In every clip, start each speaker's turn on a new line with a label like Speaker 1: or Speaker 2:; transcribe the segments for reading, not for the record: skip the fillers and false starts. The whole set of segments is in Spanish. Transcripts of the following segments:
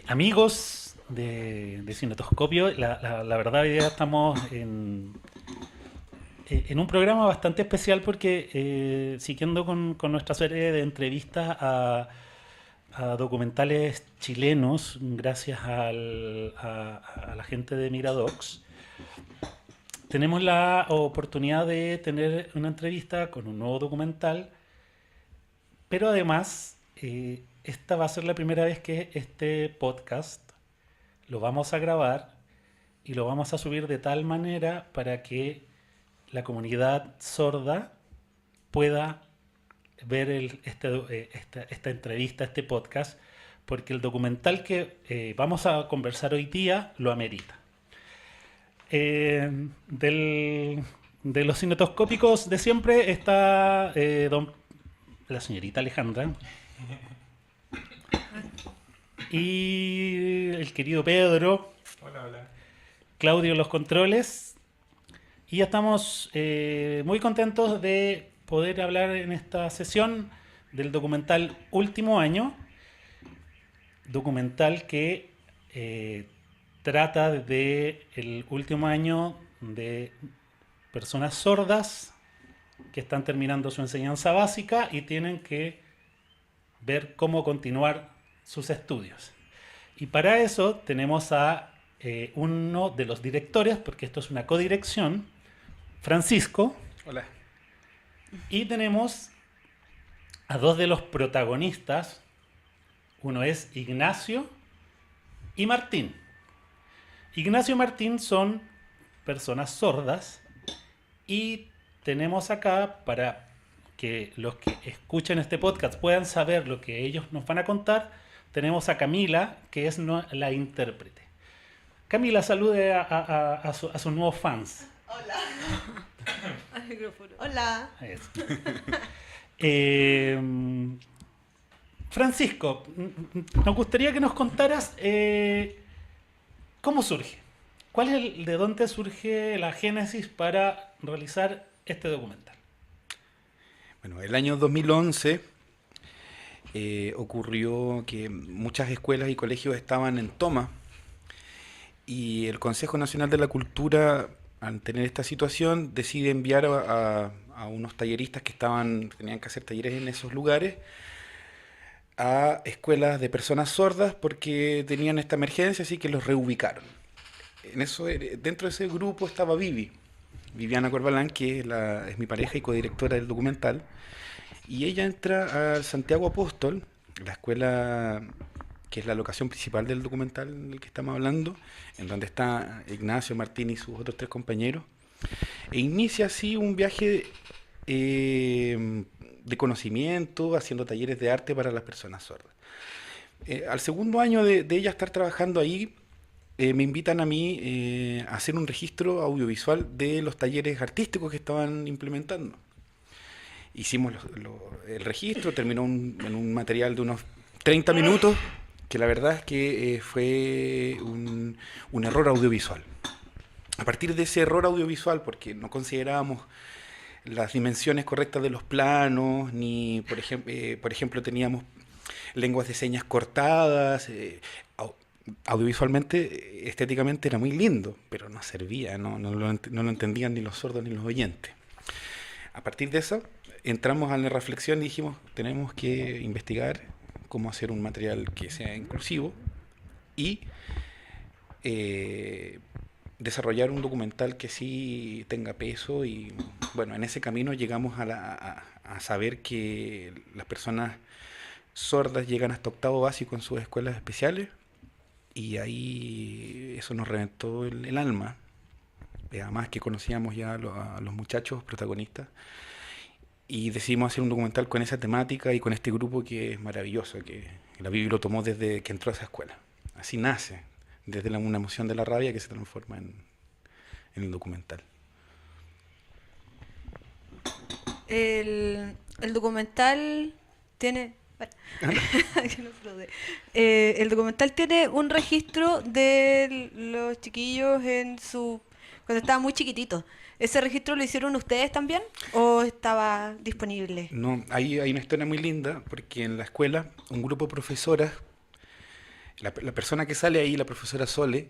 Speaker 1: Amigos de Cinetoscopio, la verdad hoy día estamos en un programa bastante especial porque siguiendo con nuestra serie de entrevistas a documentales chilenos, gracias a la gente de Miradox, tenemos la oportunidad de tener una entrevista con un nuevo documental, pero además esta va a ser la primera vez que este podcast lo vamos a grabar y lo vamos a subir de tal manera para que la comunidad sorda pueda ver esta entrevista, este podcast, porque el documental que vamos a conversar hoy día lo amerita. De los cinetoscópicos de siempre está la señorita Alejandra y el querido Pedro.
Speaker 2: Hola, hola.
Speaker 1: Claudio en los controles. Y ya estamos muy contentos de poder hablar en esta sesión del documental Último Año. Documental que trata de el último año de personas sordas que están terminando su enseñanza básica y tienen que ver cómo continuar sus estudios. Y para eso tenemos a uno de los directores, porque esto es una codirección, Francisco.
Speaker 2: Hola.
Speaker 1: Y tenemos a dos de los protagonistas. Uno es Ignacio y Martín. Ignacio y Martín son personas sordas y tenemos acá, para que los que escuchen este podcast puedan saber lo que ellos nos van a contar, tenemos a Camila, que es la intérprete. Camila, salude a sus nuevos fans.
Speaker 3: Hola.
Speaker 4: Al micrófono.
Speaker 3: Hola.
Speaker 1: Eso. Francisco, nos gustaría que nos contaras cómo surge. ¿De dónde surge la génesis para realizar este documental?
Speaker 2: Bueno, el año 2011 ocurrió que muchas escuelas y colegios estaban en toma y el Consejo Nacional de la Cultura, al tener esta situación, decide enviar a unos talleristas que tenían que hacer talleres en esos lugares a escuelas de personas sordas porque tenían esta emergencia, así que los reubicaron. Dentro de ese grupo estaba Viviana Corbalán, que es mi pareja y codirectora del documental, y ella entra al Santiago Apóstol, la escuela que es la locación principal del documental del que estamos hablando, en donde está Ignacio, Martín y sus otros tres compañeros, e inicia así un viaje de conocimiento, haciendo talleres de arte para las personas sordas. Al segundo año de ella estar trabajando ahí, me invitan a mí a hacer un registro audiovisual de los talleres artísticos que estaban implementando. Hicimos el registro, terminó en un material de unos 30 minutos, que la verdad es que fue un error audiovisual. A partir de ese error audiovisual, porque no considerábamos las dimensiones correctas de los planos, ni, por ejemplo, teníamos lenguas de señas cortadas, audiovisualmente, estéticamente era muy lindo, pero no servía, no lo entendían ni los sordos ni los oyentes. A partir de eso, entramos a la reflexión y dijimos, tenemos que investigar cómo hacer un material que sea inclusivo y desarrollar un documental que sí tenga peso. Y bueno, en ese camino llegamos a saber que las personas sordas llegan hasta octavo básico en sus escuelas especiales, y ahí eso nos reventó el alma. Además que conocíamos ya a los muchachos protagonistas, y decidimos hacer un documental con esa temática y con este grupo que es maravilloso, que la Bibi lo tomó desde que entró a esa escuela. Así nace, desde una emoción de la rabia que se transforma en el documental.
Speaker 4: El documental tiene... el documental tiene un registro de los chiquillos cuando estaban muy chiquititos. ¿Ese registro lo hicieron ustedes también o estaba disponible?
Speaker 2: No, hay una historia muy linda, porque en la escuela un grupo de profesoras La persona que sale ahí, la profesora Sole,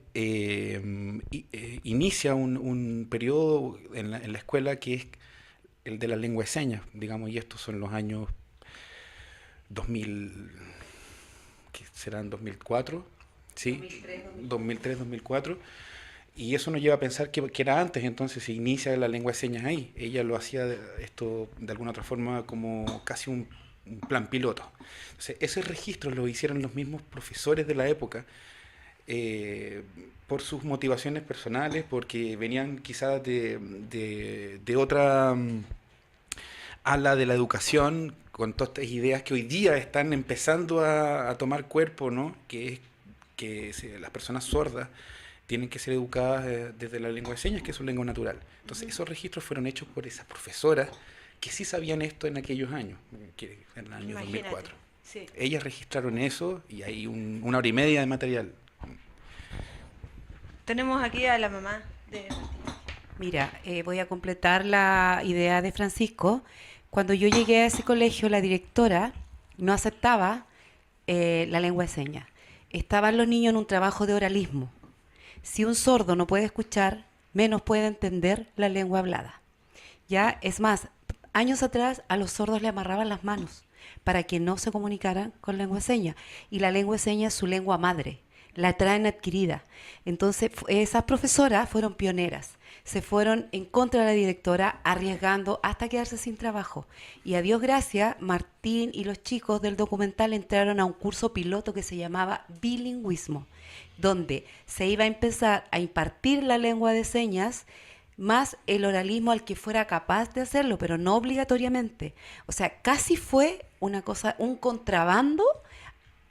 Speaker 2: inicia un periodo en la escuela que es el de la lengua de señas, digamos, y estos son los años 2000, que serán 2004, ¿sí? 2003, 2004. Y eso nos lleva a pensar que era antes, entonces se inicia la lengua de señas ahí. Ella lo hacía esto de alguna otra forma como casi un plan piloto. Entonces, ese registro lo hicieron los mismos profesores de la época eh, por sus motivaciones personales, porque venían quizás de otra ala de la educación, con todas estas ideas que hoy día están empezando a tomar cuerpo, ¿no? Que es que las personas sordas tienen que ser educadas desde la lengua de señas, que es su lengua natural. Entonces, esos registros fueron hechos por esas profesoras que sí sabían esto en aquellos años, que en el año
Speaker 4: Imagínate.
Speaker 2: 2004.
Speaker 4: Sí.
Speaker 2: Ellas registraron eso y hay una hora y media de material.
Speaker 4: Tenemos aquí a la mamá de...
Speaker 3: Mira, voy a completar la idea de Francisco. Cuando yo llegué a ese colegio, la directora no aceptaba la lengua de señas. Estaban los niños en un trabajo de oralismo. Si un sordo no puede escuchar, menos puede entender la lengua hablada. Ya, es más, años atrás a los sordos le amarraban las manos para que no se comunicaran con lengua de señas. Y la lengua de señas es su lengua madre, la traen adquirida. Entonces, esas profesoras fueron pioneras. Se fueron en contra de la directora, arriesgando hasta quedarse sin trabajo. Y a Dios gracias, Martín y los chicos del documental entraron a un curso piloto que se llamaba bilingüismo, donde se iba a empezar a impartir la lengua de señas más el oralismo al que fuera capaz de hacerlo, pero no obligatoriamente. O sea, casi fue una cosa, un contrabando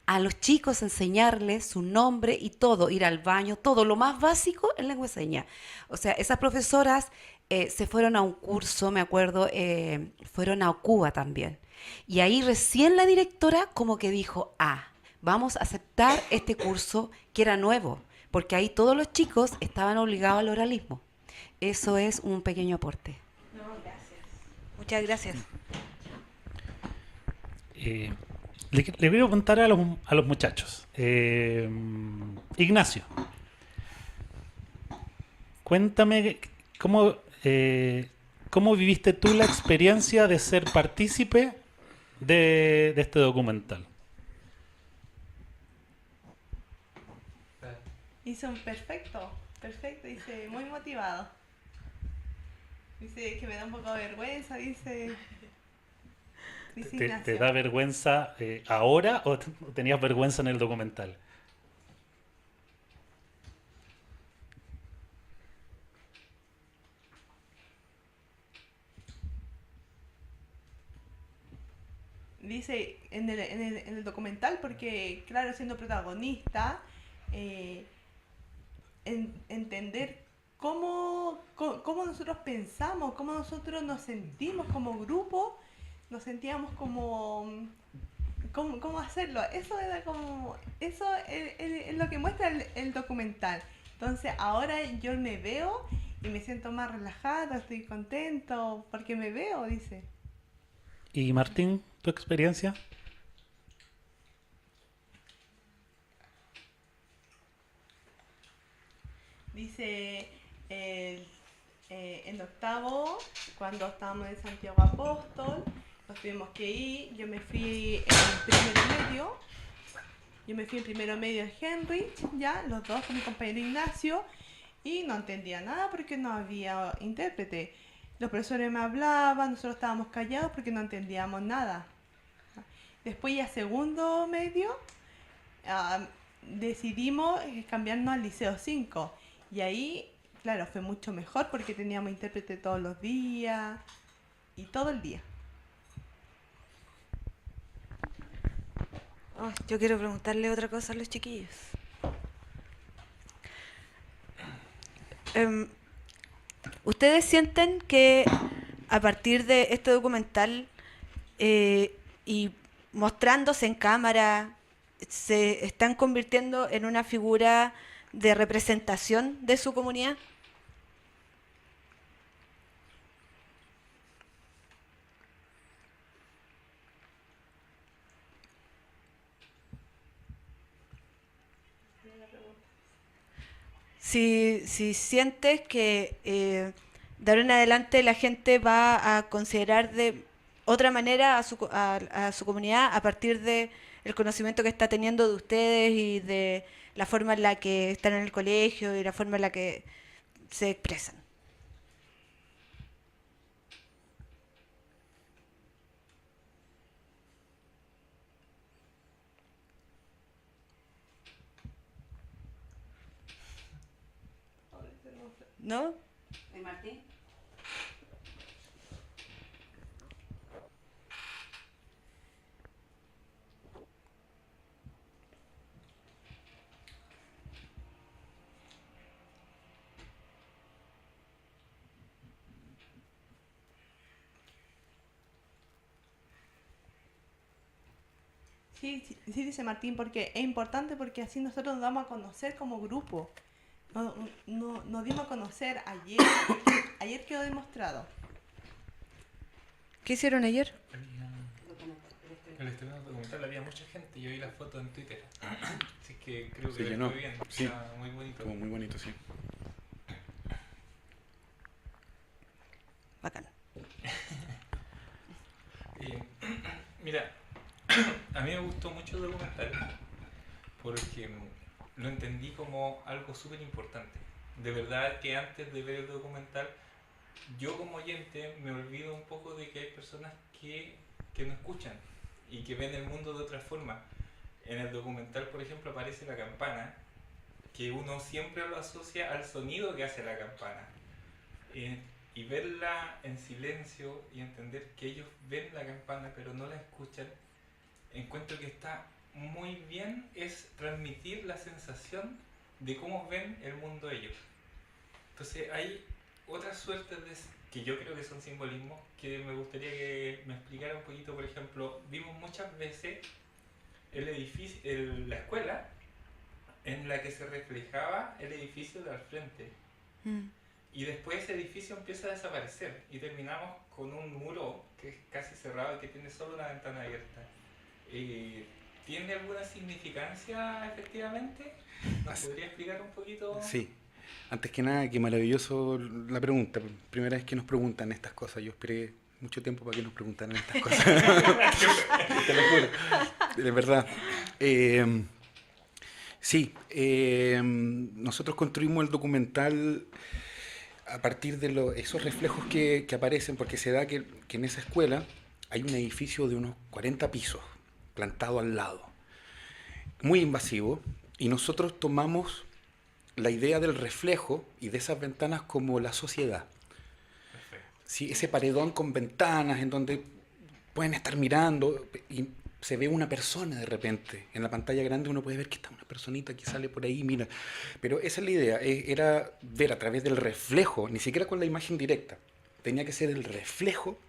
Speaker 3: a los chicos, enseñarles su nombre y todo, ir al baño, todo lo más básico en lengua de señas. O sea, esas profesoras se fueron a un curso, me acuerdo, fueron a Cuba también. Y ahí recién la directora como que dijo, vamos a aceptar este curso que era nuevo, porque ahí todos los chicos estaban obligados al oralismo. Eso es un pequeño aporte.
Speaker 4: No, gracias. Muchas gracias.
Speaker 1: Le voy a preguntar a los muchachos. Ignacio, cuéntame cómo viviste tú la experiencia de ser partícipe de este documental.
Speaker 5: Hizo un perfecto, dice, muy motivado. Dice que me da un poco de vergüenza, dice
Speaker 1: ¿Te
Speaker 5: Ignacio.
Speaker 1: da vergüenza ahora o tenías vergüenza en el documental?
Speaker 5: Dice en el documental, porque claro, siendo protagonista, eh, entender cómo nosotros pensamos, cómo nosotros nos sentimos como grupo, nos sentíamos como... ¿Cómo hacerlo? Eso era como... Eso es lo que muestra el documental. Entonces ahora yo me veo y me siento más relajada, estoy contento, porque me veo, dice.
Speaker 1: ¿Y Martín, tu experiencia?
Speaker 5: Dice en octavo, cuando estábamos en Santiago Apóstol, nos tuvimos que ir, yo me fui en primero medio de Henry, ya, los dos con mi compañero Ignacio, y no entendía nada porque no había intérprete. Los profesores me hablaban, nosotros estábamos callados porque no entendíamos nada. Después ya segundo medio, decidimos cambiarnos al Liceo 5. Y ahí, claro, fue mucho mejor porque teníamos intérprete todos los días y todo el día.
Speaker 4: Yo quiero preguntarle otra cosa a los chiquillos. ¿Ustedes sienten que a partir de este documental y mostrándose en cámara, se están convirtiendo en una figura de representación de su comunidad? si sientes que de ahora en adelante la gente va a considerar de otra manera a su comunidad a partir de el conocimiento que está teniendo de ustedes y de la forma en la que están en el colegio y la forma en la que se expresan. ¿No?
Speaker 3: Martín.
Speaker 5: Sí, sí, sí, dice Martín, porque es importante porque así nosotros nos damos a conocer como grupo. Nos dimos a conocer ayer. Ayer quedó demostrado.
Speaker 4: ¿Qué hicieron ayer?
Speaker 6: El estreno documental había mucha gente, yo vi la foto en Twitter. Así que creo
Speaker 2: Se
Speaker 6: que
Speaker 2: llenó.
Speaker 6: fue bien.
Speaker 2: Sí.
Speaker 6: Está muy bonito.
Speaker 2: Estuvo muy bonito, sí.
Speaker 4: Bacán.
Speaker 6: Mira, a mí me gustó mucho el documental porque lo entendí como algo súper importante. De verdad que antes de ver el documental, yo como oyente me olvido un poco de que hay personas que no escuchan y que ven el mundo de otra forma. En el documental, por ejemplo, aparece la campana, que uno siempre lo asocia al sonido que hace la campana. Y verla en silencio y entender que ellos ven la campana pero no la escuchan, encuentro que está muy bien, es transmitir la sensación de cómo ven el mundo ellos. Entonces hay otras suertes que yo creo que son simbolismos que me gustaría que me explicara un poquito. Por ejemplo, vimos muchas veces el edificio, la escuela en la que se reflejaba el edificio de al frente. Y después ese edificio empieza a desaparecer y terminamos con un muro que es casi cerrado y que tiene solo una ventana abierta. ¿Tiene alguna significancia efectivamente? ¿Nos podría explicar un poquito?
Speaker 2: Sí. Antes que nada, qué maravilloso la pregunta. Primera vez que nos preguntan estas cosas. Yo esperé mucho tiempo para que nos preguntaran estas cosas. Te lo juro. De verdad. Sí. Nosotros construimos el documental a partir de esos reflejos que aparecen, porque se da que en esa escuela hay un edificio de unos 40 pisos plantado al lado, muy invasivo, y nosotros tomamos la idea del reflejo y de esas ventanas como la sociedad. Sí, ese paredón con ventanas en donde pueden estar mirando y se ve una persona de repente. En la pantalla grande uno puede ver que está una personita que sale por ahí, mira. Pero esa es la idea, era ver a través del reflejo, ni siquiera con la imagen directa. Tenía que ser el reflejo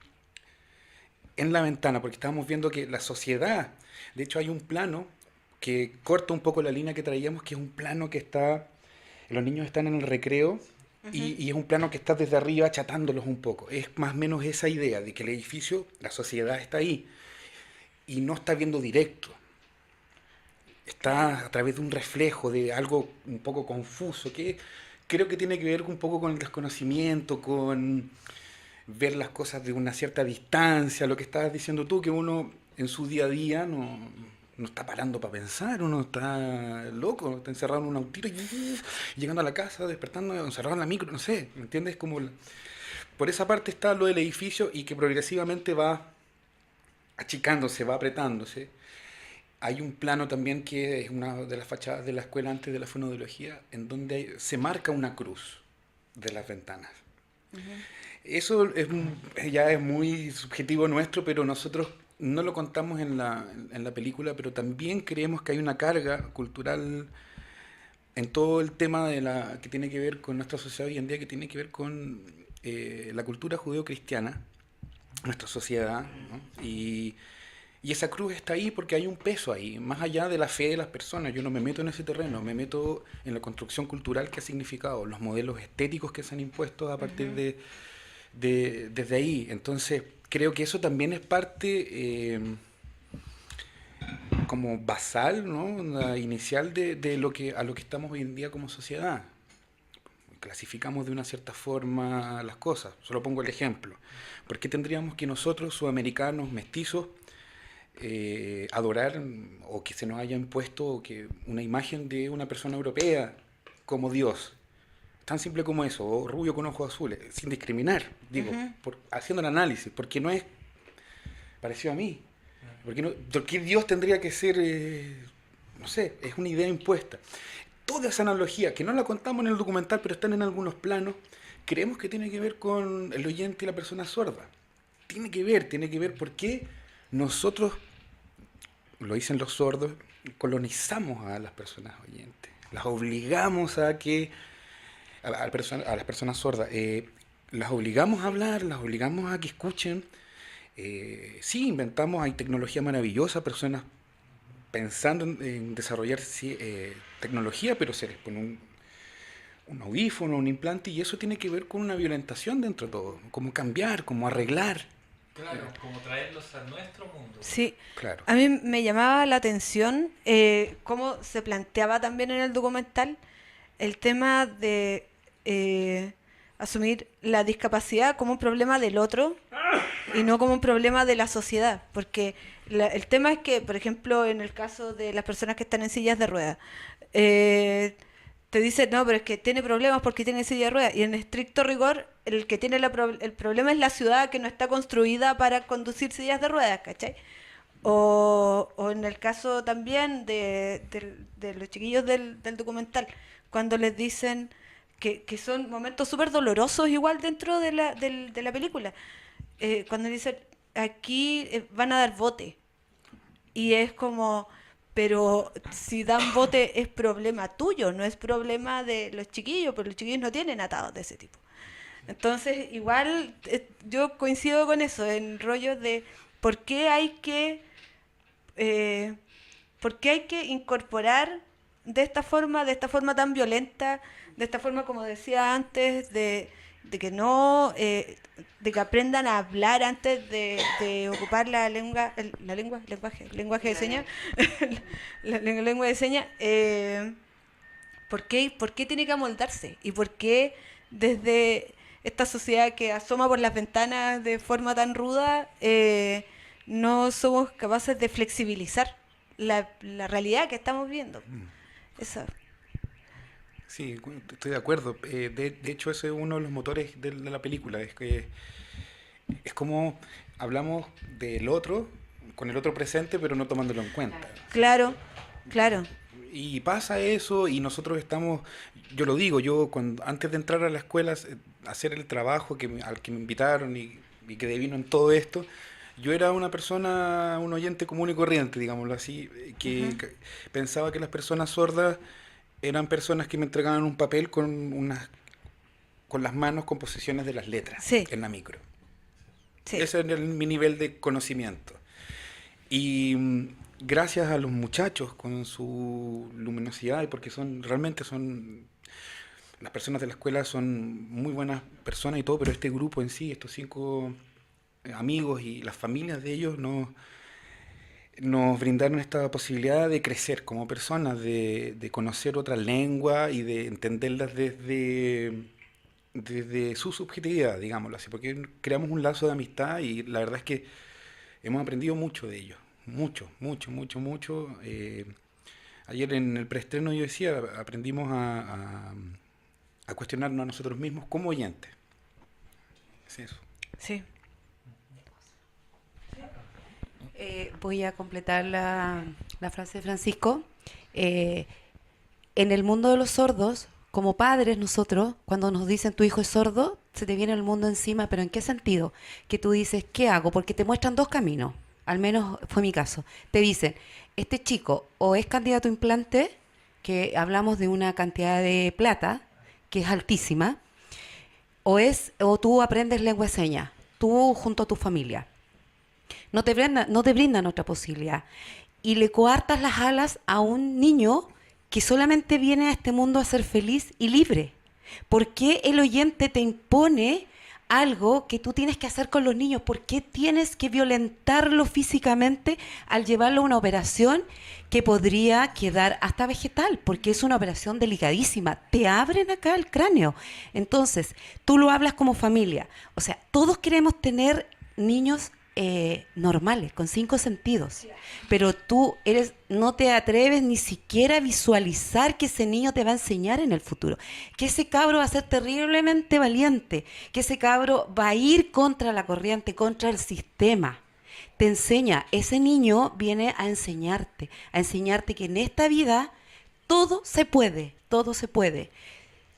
Speaker 2: en la ventana, porque estábamos viendo que la sociedad, de hecho hay un plano que corta un poco la línea que traíamos, que es un plano que está, los niños están en el recreo, y es un plano que está desde arriba achatándolos un poco. Es más o menos esa idea de que el edificio, la sociedad está ahí, y no está viendo directo. Está a través de un reflejo, de algo un poco confuso, que creo que tiene que ver un poco con el desconocimiento, con ver las cosas de una cierta distancia, lo que estabas diciendo tú, que uno en su día a día no está parando para pensar, uno está loco, está encerrado en un autito y llegando a la casa, despertando, encerrado en la micro, no sé, ¿me entiendes? Por esa parte está lo del edificio y que progresivamente va achicándose, va apretándose. Hay un plano también que es una de las fachadas de la escuela antes de la fonoaudiología, en donde se marca una cruz de las ventanas. Eso ya es muy subjetivo nuestro, pero nosotros no lo contamos en la película, pero también creemos que hay una carga cultural en todo el tema que tiene que ver con nuestra sociedad hoy en día, que tiene que ver con la cultura judeo-cristiana, nuestra sociedad, ¿no? Y esa cruz está ahí porque hay un peso ahí, más allá de la fe de las personas. Yo no me meto en ese terreno, me meto en la construcción cultural que ha significado, los modelos estéticos que se han impuesto a partir desde ahí. Entonces, creo que eso también es parte como basal, ¿no? La inicial de a lo que estamos hoy en día como sociedad. clasificamos de una cierta forma las cosas. Solo pongo el ejemplo. ¿Por qué tendríamos que nosotros, sudamericanos, mestizos, adorar o que se nos haya impuesto que una imagen de una persona europea como Dios? Tan simple como eso, o rubio con ojos azules, sin discriminar, digo, haciendo el análisis, porque no es parecido a mí. Porque Dios tendría que ser, no sé, es una idea impuesta. Toda esa analogía, que no la contamos en el documental, pero están en algunos planos, creemos que tiene que ver con el oyente y la persona sorda. Tiene que ver por qué nosotros, lo dicen los sordos, colonizamos a las personas oyentes. Las obligamos a que, a las personas sordas, las obligamos a hablar, las obligamos a que escuchen. Sí, inventamos, hay tecnología maravillosa, personas pensando en desarrollar tecnología, pero se les pone un audífono, un implante, y eso tiene que ver con una violentación dentro de todo, como cambiar, como arreglar.
Speaker 6: Claro, como traerlos a nuestro mundo.
Speaker 4: Sí,
Speaker 2: Claro.
Speaker 4: a mí me llamaba la atención cómo se planteaba también en el documental el tema de asumir la discapacidad como un problema del otro y no como un problema de la sociedad, porque el tema es que, por ejemplo, en el caso de las personas que están en sillas de ruedas, te dicen, no, pero es que tiene problemas porque tiene silla de ruedas, y en estricto rigor, el que tiene el problema es la ciudad que no está construida para conducir sillas de ruedas, ¿cachai? O en el caso también de los chiquillos del documental, cuando les dicen que son momentos súper dolorosos igual dentro de la película, cuando dicen, aquí van a dar bote, y es como, pero si dan bote es problema tuyo, no es problema de los chiquillos, porque los chiquillos no tienen atados de ese tipo. Entonces, igual yo coincido con eso, en rollos de por qué hay que incorporar de esta forma tan violenta, de esta forma, como decía antes, de que no, de que aprendan a hablar antes de ocupar lenguaje de señas, la lengua de señas. ¿Por qué tiene que amoldarse? ¿Y por qué desde esta sociedad que asoma por las ventanas de forma tan ruda no somos capaces de flexibilizar la realidad que estamos viendo? Eso.
Speaker 2: Sí, estoy de acuerdo. De hecho, ese es uno de los motores de la película. Es que es como hablamos del otro, con el otro presente, pero no tomándolo en cuenta.
Speaker 4: Claro, claro.
Speaker 2: Y pasa eso, y nosotros estamos, yo lo digo, antes de entrar a la escuela, hacer el trabajo al que me invitaron y que devino en todo esto, yo era una persona, un oyente común y corriente, digámoslo así, que pensaba que las personas sordas eran personas que me entregaban un papel con las manos con posiciones de las letras en la micro. Sí. Ese era mi nivel de conocimiento. Y gracias a los muchachos con su luminosidad, y porque realmente son las personas de la escuela son muy buenas personas y todo, pero este grupo en sí, estos 5 amigos y las familias de ellos nos brindaron esta posibilidad de crecer como personas, de conocer otra lengua y de entenderlas desde su subjetividad, digámoslo así, porque creamos un lazo de amistad y la verdad es que hemos aprendido mucho de ellos, mucho. Ayer en el preestreno yo decía, aprendimos a cuestionarnos a nosotros mismos como oyentes. Es eso.
Speaker 4: Sí.
Speaker 3: Voy a completar la frase de Francisco. En el mundo de los sordos, como padres nosotros, cuando nos dicen tu hijo es sordo, se te viene el mundo encima, pero ¿en qué sentido? Que tú dices, ¿qué hago? Porque te muestran 2 caminos, al menos fue mi caso. Te dicen, este chico o es candidato a implante, que hablamos de una cantidad de plata, que es altísima, o tú aprendes lengua de señas, tú junto a tu familia. No te brindan otra posibilidad. Y le coartas las alas a un niño que solamente viene a este mundo a ser feliz y libre. ¿Por qué el oyente te impone algo que tú tienes que hacer con los niños. ¿Por qué tienes que violentarlo físicamente al llevarlo a una operación que podría quedar hasta vegetal? Porque es una operación delicadísima. Te abren acá el cráneo. Entonces, tú lo hablas como familia. O sea, todos queremos tener niños normales, con 5 sentidos. Pero tú no te atreves ni siquiera a visualizar que ese niño te va a enseñar en el futuro. Que ese cabro va a ser terriblemente valiente. Que ese cabro va a ir contra la corriente, contra el sistema. Te enseña, ese niño viene a enseñarte que en esta vida todo se puede, todo se puede.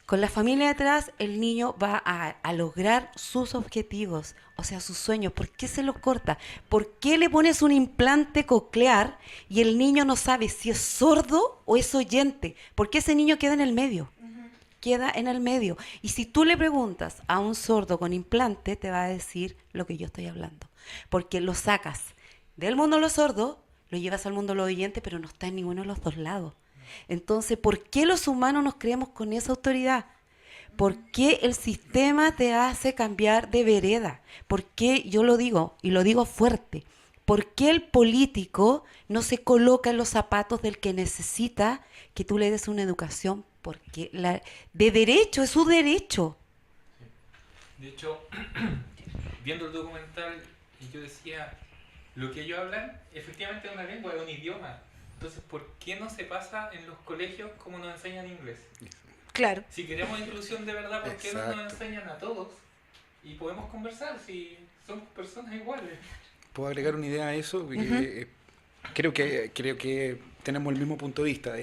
Speaker 3: Con la familia detrás, el niño va a lograr sus objetivos, o sea, sus sueños. ¿Por qué se los corta? ¿Por qué le pones un implante coclear y el niño no sabe si es sordo o es oyente? ¿Por qué ese niño queda en el medio? Queda en el medio. Y si tú le preguntas a un sordo con implante, te va a decir lo que yo estoy hablando. Porque lo sacas del mundo de los sordos, lo llevas al mundo de los oyentes, pero no está en ninguno de los dos lados. Entonces, ¿por qué los humanos nos creemos con esa autoridad? ¿Por qué el sistema te hace cambiar de vereda? ¿Por qué, yo lo digo, y lo digo fuerte, por qué el político no se coloca en los zapatos del que necesita que tú le des una educación? Porque de derecho, es su derecho.
Speaker 6: De hecho, viendo el documental, yo decía, lo que ellos hablan efectivamente es una lengua, es un idioma. Entonces, ¿por qué no se pasa en los colegios como nos enseñan inglés?
Speaker 4: Claro.
Speaker 6: Si queremos inclusión de verdad, ¿por qué no
Speaker 2: Exacto.
Speaker 6: nos enseñan a todos? Y podemos conversar si somos personas iguales.
Speaker 2: ¿Puedo agregar una idea a eso? Porque, creo que tenemos el mismo punto de vista.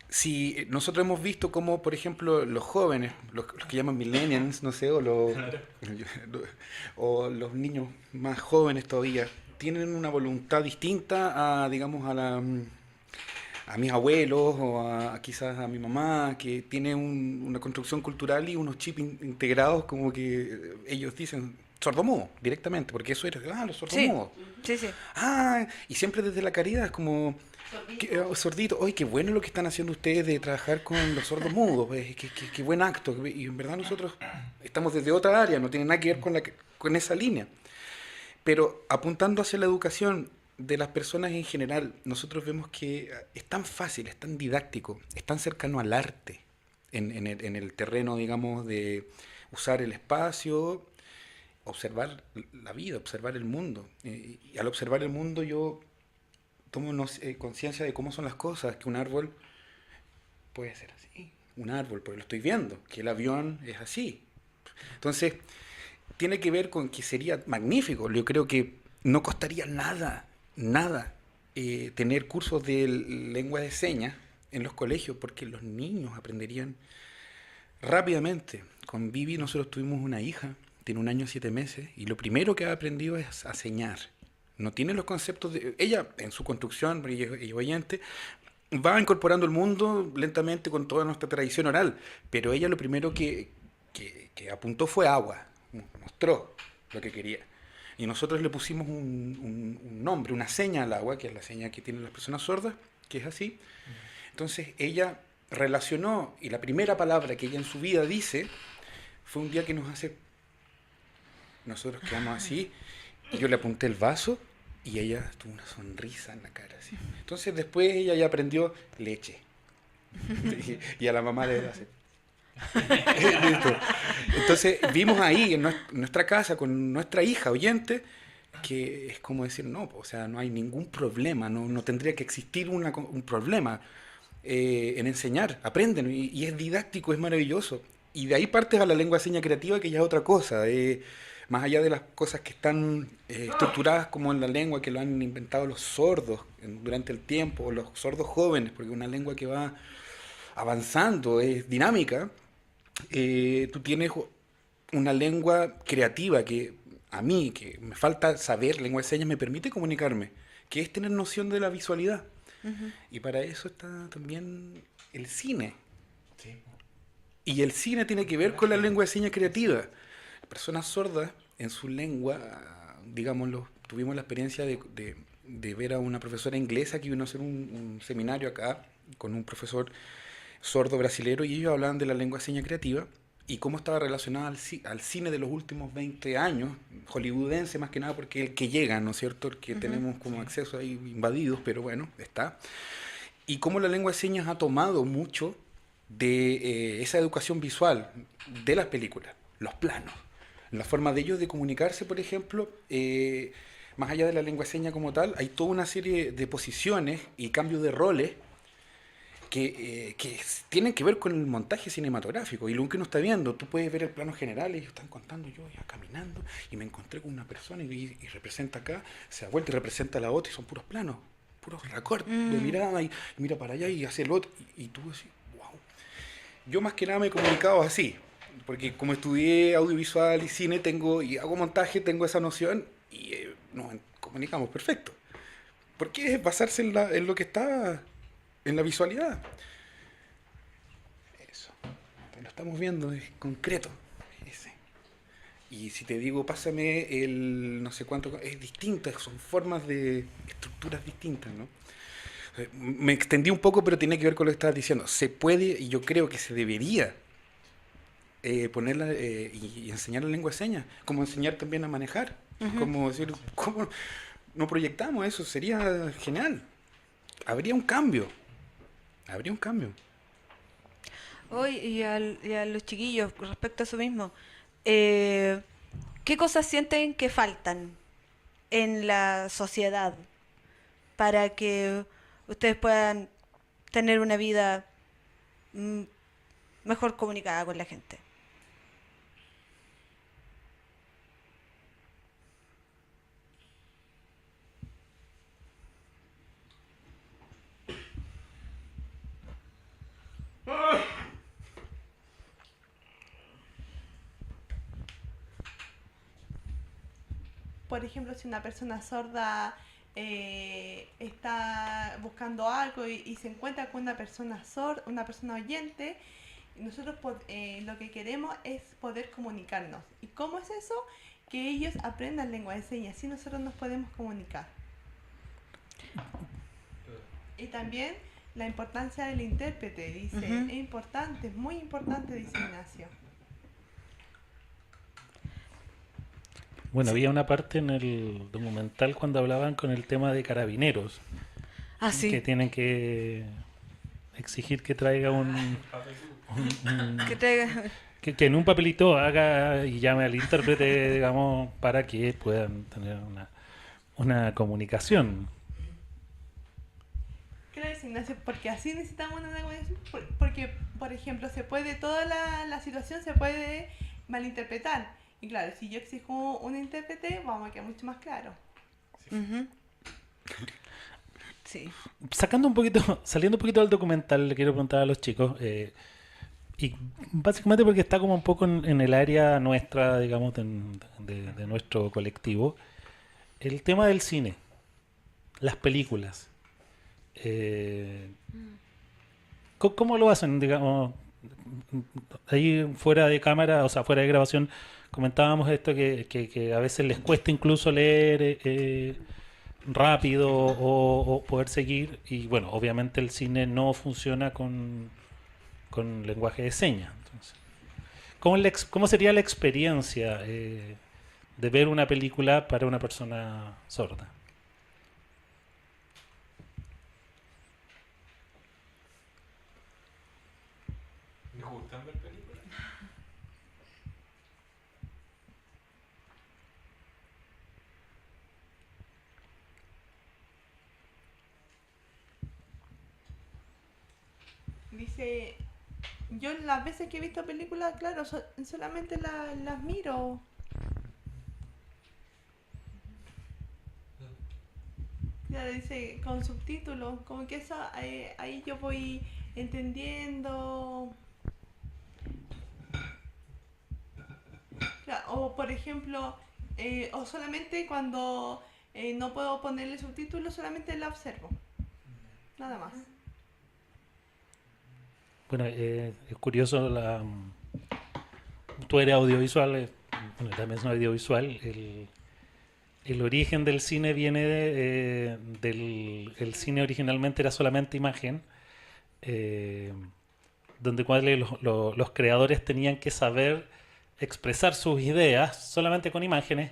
Speaker 2: Si nosotros hemos visto cómo, por ejemplo, los jóvenes, los que llaman millennials, no sé, o los niños más jóvenes todavía, tienen una voluntad distinta a, digamos, a mis abuelos o quizás a mi mamá, que tiene una construcción cultural y unos chips integrados, como que ellos dicen sordomudo directamente, porque eso era, los sordomudos.
Speaker 4: Sí, sí.
Speaker 2: Y siempre desde la caridad, es como sordito, oye, qué bueno lo que están haciendo ustedes de trabajar con los sordos mudos, qué buen acto. Y en verdad nosotros estamos desde otra área, no tiene nada que ver con esa línea. Pero apuntando hacia la educación de las personas en general, nosotros vemos que es tan fácil, es tan didáctico, es tan cercano al arte en el terreno, digamos, de usar el espacio, observar la vida, observar el mundo. Y al observar el mundo yo tomo conciencia de cómo son las cosas, que un árbol puede ser así, un árbol, porque lo estoy viendo, que el avión es así. Entonces, tiene que ver con que sería magnífico. Yo creo que no costaría nada tener cursos de lengua de señas en los colegios, porque los niños aprenderían rápidamente. Con Vivi nosotros tuvimos una hija, tiene 1 año y 7 meses, y lo primero que ha aprendido es a señar. No tiene los conceptos de... Ella, en su construcción, porque ella es oyente, va incorporando el mundo lentamente con toda nuestra tradición oral, pero ella lo primero que apuntó fue agua, mostró lo que quería. Y nosotros le pusimos un nombre, una seña al agua, que es la seña que tienen las personas sordas, que es así. Entonces ella relacionó, y la primera palabra que ella en su vida dice, fue un día que nos hace... Nosotros quedamos así, y yo le apunté el vaso, y ella tuvo una sonrisa en la cara. Así. Entonces después ella ya aprendió leche. Y a la mamá le hace... Listo. Entonces vimos ahí en nuestra casa con nuestra hija oyente que es como decir, no, o sea, no hay ningún problema, no tendría que existir un problema en enseñar, aprenden y es didáctico, es maravilloso. Y de ahí partes a la lengua de señas creativa, que ya es otra cosa, más allá de las cosas que están estructuradas como en la lengua que lo han inventado los sordos durante el tiempo, o los sordos jóvenes, porque es una lengua que va avanzando, es dinámica. Tú tienes una lengua creativa que a mí, que me falta saber lengua de señas, me permite comunicarme, que es tener noción de la visualidad. Y para eso está también el cine.
Speaker 6: Sí.
Speaker 2: Y el cine tiene que ver con la lengua de señas creativa. Las personas sordas, en su lengua, digámoslo, tuvimos la experiencia de ver a una profesora inglesa que vino a hacer un seminario acá con un profesor sordo brasilero, y ellos hablaban de la lengua de señas creativa, y cómo estaba relacionada al cine de los últimos 20 años, hollywoodense más que nada, porque el que llega, ¿no es cierto? El que tenemos como acceso ahí invadidos, pero bueno, está. Y cómo la lengua de señas ha tomado mucho de esa educación visual de las películas, los planos, la forma de ellos de comunicarse, por ejemplo, más allá de la lengua de señas como tal, hay toda una serie de posiciones y cambios de roles que tienen que ver con el montaje cinematográfico y lo que uno está viendo. Tú puedes ver el plano general y ellos están contando, yo iba caminando y me encontré con una persona y representa acá, se da vuelta y representa a la otra y son puros planos, puros recortes de mirada y mira para allá y hace el otro y tú decís, wow. Yo más que nada me he comunicado así, porque como estudié audiovisual y cine y hago montaje, tengo esa noción y nos comunicamos perfecto. Porque es basarse en lo que está en la visualidad. Eso. Lo estamos viendo, es concreto. Ese. Y si te digo, pásame el no sé cuánto, es distinto, son formas de estructuras distintas, ¿no? Me extendí un poco, pero tiene que ver con lo que estabas diciendo. Se puede, y yo creo que se debería ponerla y enseñar la lengua de señas, como enseñar también a manejar, como decir, ¿cómo no proyectamos eso? Sería genial. Habría un cambio. Habría un cambio.
Speaker 4: Hoy y a los chiquillos, con respecto a eso mismo, ¿qué cosas sienten que faltan en la sociedad para que ustedes puedan tener una vida mejor comunicada con la gente?
Speaker 5: Por ejemplo, si una persona sorda está buscando algo y se encuentra con una persona sorda, una persona oyente, nosotros lo que queremos es poder comunicarnos. ¿Y cómo es eso? Que ellos aprendan lengua de señas, así nosotros nos podemos comunicar. Y también la importancia del intérprete, dice, es importante, es muy importante, dice Ignacio.
Speaker 1: Bueno, había una parte en el documental cuando hablaban con el tema de carabineros,
Speaker 4: Ah, sí.
Speaker 1: que tienen que exigir que traiga
Speaker 4: Que traiga...
Speaker 1: que en un papelito haga y llame al intérprete, digamos, para que puedan tener una comunicación.
Speaker 5: Claro, dice Ignacio, porque así necesitamos una lengua de señas, porque, por ejemplo, toda la situación se puede malinterpretar. Y claro, si yo exijo un intérprete, vamos a quedar mucho más claro.
Speaker 4: Sí.
Speaker 1: Saliendo un poquito del documental, le quiero preguntar a los chicos, y básicamente porque está como un poco en el área nuestra, digamos, de nuestro colectivo, el tema del cine, las películas. ¿Cómo lo hacen, digamos? Ahí fuera de cámara, o sea, fuera de grabación, comentábamos esto que a veces les cuesta incluso leer rápido o poder seguir. Y bueno, obviamente el cine no funciona con lenguaje de señas. Entonces, ¿cómo sería la experiencia de ver una película para una persona sorda?
Speaker 6: ¿Les gustan ver películas?
Speaker 5: Dice, yo las veces que he visto películas, claro, solamente las miro. Claro, dice, con subtítulos, como que eso, ahí yo voy entendiendo. Claro, o por ejemplo, o solamente cuando no puedo ponerle subtítulos, solamente la observo. Nada más.
Speaker 1: Bueno, es curioso, tú eres audiovisual, bueno, también es audiovisual, el origen del cine viene el cine originalmente era solamente imagen, donde cuales los creadores tenían que saber expresar sus ideas solamente con imágenes,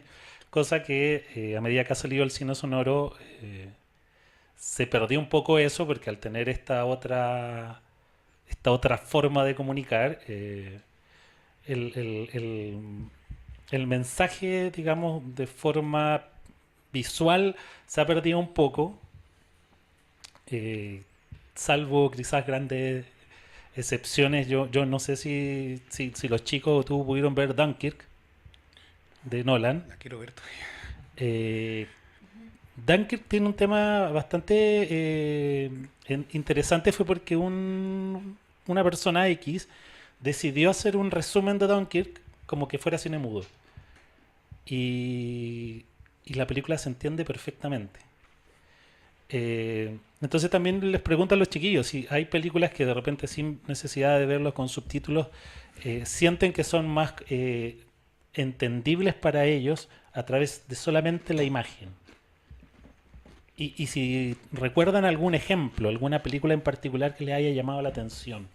Speaker 1: cosa que a medida que ha salido el cine sonoro se perdió un poco eso, porque al tener esta otra forma de comunicar, el, el- el- el mensaje, digamos, de forma visual se ha perdido un poco, eh, salvo quizás grandes excepciones. Yo no sé si los chicos o tú pudieron ver Dunkirk de Nolan.
Speaker 2: La quiero ver todavía.
Speaker 1: Eh, Dunkirk tiene un tema bastante interesante. Fue porque una persona X decidió hacer un resumen de Dunkirk como que fuera cine mudo. Y, y la película se entiende perfectamente. Entonces también les pregunto a los chiquillos si hay películas que de repente sin necesidad de verlos con subtítulos sienten que son más entendibles para ellos a través de solamente la imagen. Y si recuerdan algún ejemplo, alguna película en particular que les haya llamado la atención.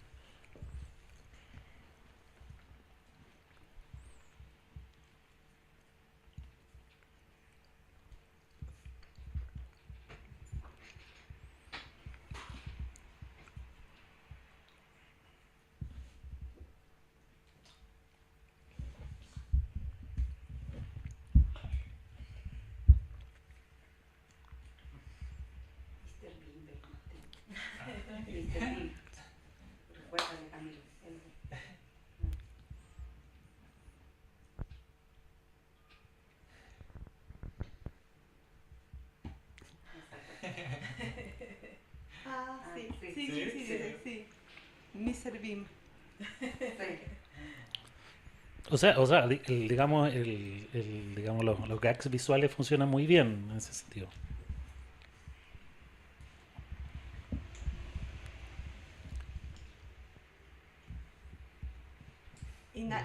Speaker 5: Ah, sí,
Speaker 3: sí,
Speaker 5: sí, sí, sí, sí, sí. Mr. Bean.
Speaker 1: O sea, digamos, digamos los gags visuales funcionan muy bien en ese sentido.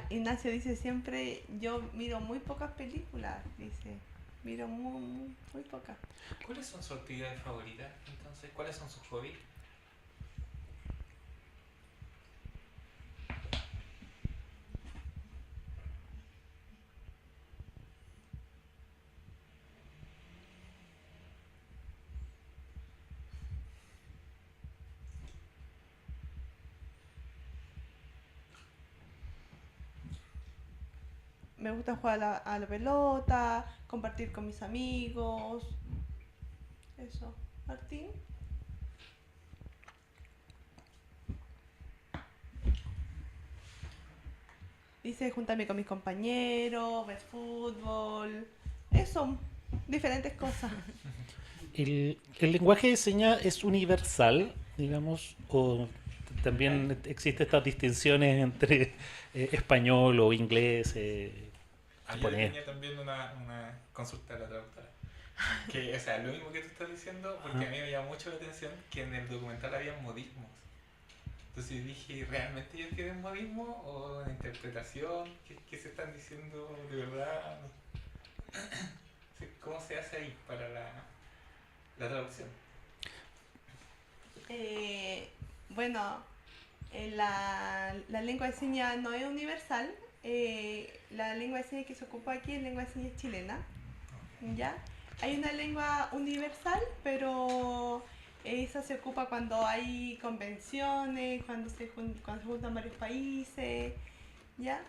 Speaker 5: Ignacio dice siempre, yo miro muy pocas películas, dice. Miro muy pocas.
Speaker 6: ¿Cuáles son sus actividades favoritas? Entonces, ¿cuáles son sus hobbies?
Speaker 5: Me gusta jugar a la pelota, compartir con mis amigos. Eso. Martín. Dice juntarme con mis compañeros, ver fútbol. Eso, diferentes cosas.
Speaker 1: El lenguaje de señas es universal, digamos, o también existen estas distinciones entre español o inglés,
Speaker 6: Yo
Speaker 1: japonés.
Speaker 6: tenía también una consulta a la traductora. Que, o sea, lo mismo que tú estás diciendo, porque
Speaker 1: Ajá.
Speaker 6: a mí me llamó mucho la atención que en el documental había modismos. Entonces dije, ¿realmente ellos tienen modismo o una interpretación? ¿Qué se están diciendo de verdad? ¿Cómo se hace ahí para la traducción?
Speaker 5: Bueno, la lengua de señas no es universal. La lengua de señas que se ocupa aquí es lengua de señas chilena. ¿Ya? Hay una lengua universal, pero esa se ocupa cuando hay convenciones, cuando se juntan varios países, ¿ya?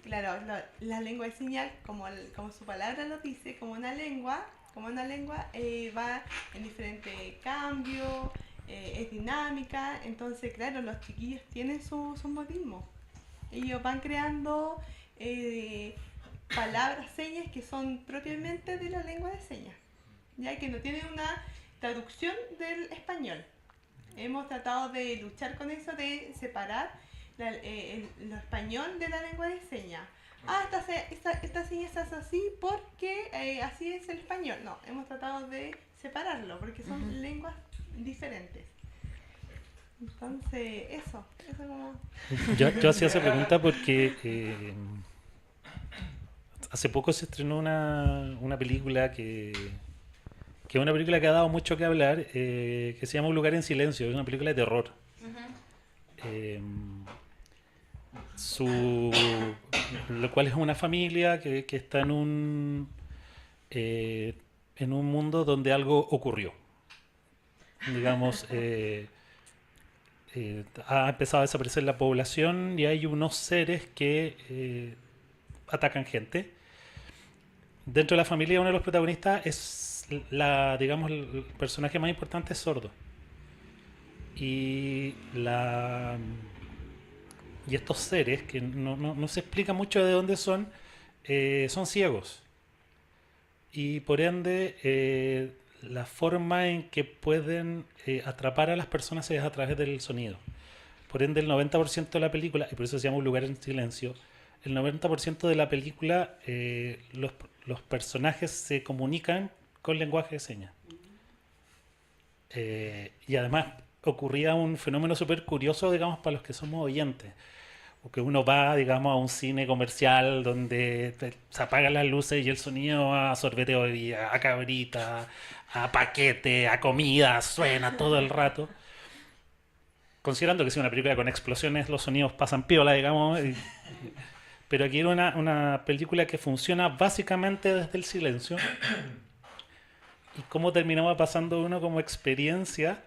Speaker 5: Claro, la lengua de señas, como su palabra lo dice, como una lengua, va en diferentes cambios, es dinámica, entonces, claro, los chiquillos tienen sus modismos. Ellos van creando palabras, señas que son propiamente de la lengua de señas, ya que no tienen una traducción del español. Hemos tratado de luchar con eso, de separar lo español de la lengua de señas. Esta seña se hace así porque así es el español. No, hemos tratado de separarlo porque son lenguas diferentes. Entonces, eso como...
Speaker 1: Yo hacía esa pregunta porque hace poco se estrenó una película que es una película que ha dado mucho que hablar, que se llama Un lugar en silencio. Es una película de terror. lo cual es una familia que está en un mundo donde algo ocurrió. Digamos, ha empezado a desaparecer la población y hay unos seres que atacan gente. Dentro de la familia, uno de los protagonistas es digamos, el personaje más importante es sordo. Y estos seres, que no se explica mucho de dónde son ciegos. Y por ende, la forma en que pueden atrapar a las personas es a través del sonido. Por ende, el 90% de la película, y por eso se llama Un lugar en silencio, el 90% de la película, los personajes se comunican con lenguaje de señas. Y además ocurría un fenómeno súper curioso, digamos, para los que somos oyentes. O que uno va, digamos, a un cine comercial donde se apagan las luces y el sonido a sorbete de bebida, a cabrita, a paquete, a comida, suena todo el rato. Considerando que si es una película con explosiones, los sonidos pasan piola, digamos. Pero aquí era una película que funciona básicamente desde el silencio. Y cómo terminaba pasando uno como experiencia,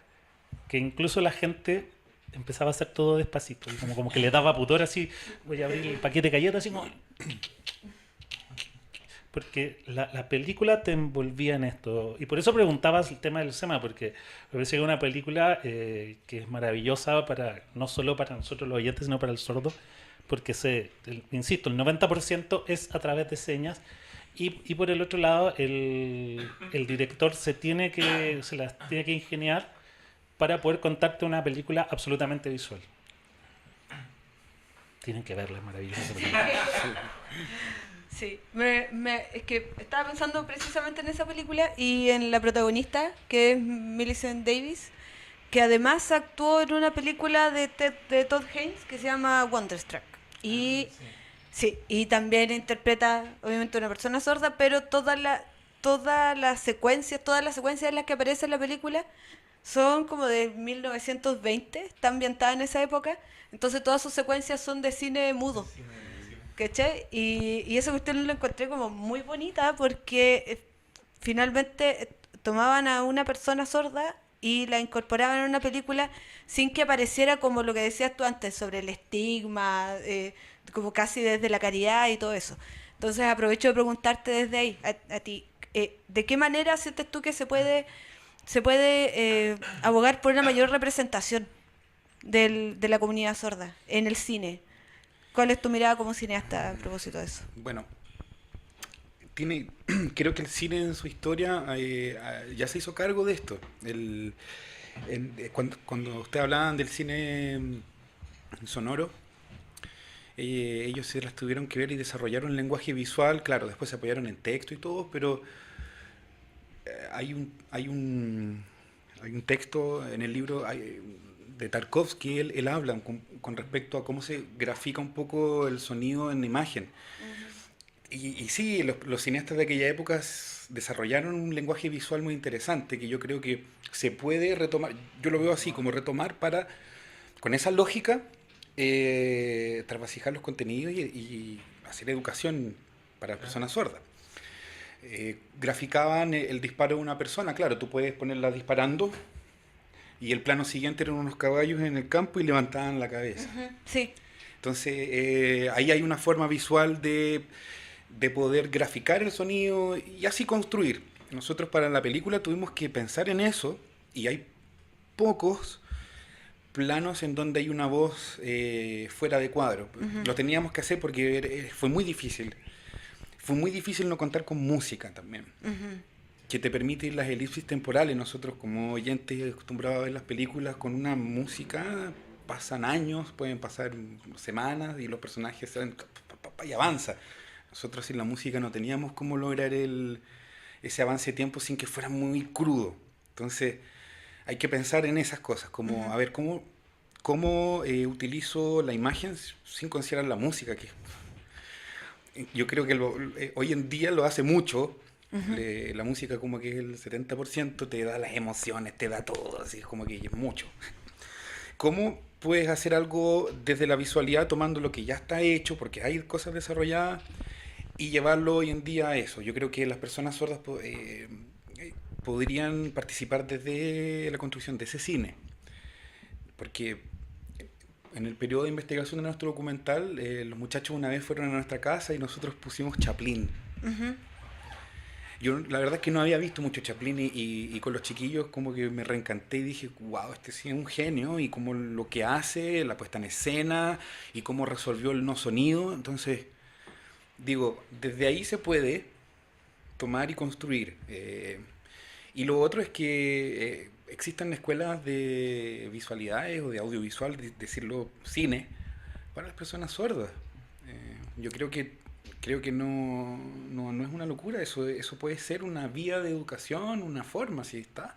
Speaker 1: que incluso la gente empezaba a hacer todo despacito. Y como que le daba pudor así, voy a abrir el paquete de galletas así como... Porque la película te envolvía en esto. Y por eso preguntabas el tema del SEMA, porque me parece que es una película que es maravillosa no solo para nosotros los oyentes, sino para el sordo, porque insisto, el 90% es a través de señas. Y por el otro lado, el director se las tiene que ingeniar para poder contarte una película absolutamente visual. Tienen que verla, es maravillosa.
Speaker 4: Sí, es que estaba pensando precisamente en esa película y en la protagonista, que es Millicent Davis, que además actuó en una película de Todd Haynes que se llama Wonderstruck. Y sí, y también interpreta obviamente una persona sorda, pero todas las secuencias en las que aparece en la película son como de 1920, está ambientada en esa época, entonces todas sus secuencias son de cine mudo. ¿Cachai? Y esa cuestión lo encontré como muy bonita porque finalmente tomaban a una persona sorda y la incorporaban en una película sin que apareciera como lo que decías tú antes sobre el estigma, como casi desde la caridad y todo eso. Entonces aprovecho de preguntarte desde ahí, a ti, ¿de qué manera sientes tú que se puede abogar por una mayor representación de la comunidad sorda en el cine? ¿Cuál es tu mirada como cineasta a propósito de eso?
Speaker 2: Bueno, creo que el cine en su historia ya se hizo cargo de esto. Cuando ustedes hablaban del cine sonoro, ellos se las tuvieron que ver y desarrollaron lenguaje visual. Claro, después se apoyaron en texto y todo, pero hay un texto en el libro de Tarkovsky, él habla con respecto a cómo se grafica un poco el sonido en imagen. Uh-huh. Y sí, los cineastas de aquella época desarrollaron un lenguaje visual muy interesante que yo creo que se puede retomar. Yo lo veo así, como retomar para, con esa lógica, trasvasijar los contenidos y hacer educación para personas sordas. Graficaban el disparo de una persona, claro, tú puedes ponerla disparando y el plano siguiente eran unos caballos en el campo y levantaban la cabeza.
Speaker 4: Uh-huh. Sí.
Speaker 2: Entonces ahí hay una forma visual de poder graficar el sonido y así construir. Nosotros para la película tuvimos que pensar en eso y hay pocos planos en donde hay una voz fuera de cuadro. Uh-huh. Lo teníamos que hacer porque fue muy difícil. Fue muy difícil no contar con música también. Uh-huh. Que te permite ir las elipsis temporales. Nosotros como oyentes acostumbrados a ver las películas con una música, pasan años, pueden pasar semanas y los personajes saben y avanza. Nosotros sin la música no teníamos cómo lograr ese avance de tiempo sin que fuera muy crudo. Entonces hay que pensar en esas cosas, como uh-huh. a ver cómo utilizo la imagen sin considerar la música, que yo creo que hoy en día lo hace mucho. Uh-huh. La música como que el 70% te da las emociones, te da todo, así es como que es mucho. ¿Cómo puedes hacer algo desde la visualidad tomando lo que ya está hecho, porque hay cosas desarrolladas, y llevarlo hoy en día a eso. Yo creo que las personas sordas podrían participar desde la construcción de ese cine, porque en el periodo de investigación de nuestro documental, los muchachos una vez fueron a nuestra casa y nosotros pusimos Chaplin.
Speaker 4: Ujú.
Speaker 2: Yo la verdad es que no había visto mucho Chaplin y con los chiquillos como que me reencanté y dije, wow, este sí es un genio, y como lo que hace, la puesta en escena y cómo resolvió el no sonido. Entonces, digo, desde ahí se puede tomar y construir. Y lo otro es que existen escuelas de visualidades o de audiovisual, decirlo, cine, para las personas sordas. Yo creo que no es una locura, eso puede ser una vía de educación, una forma, si está.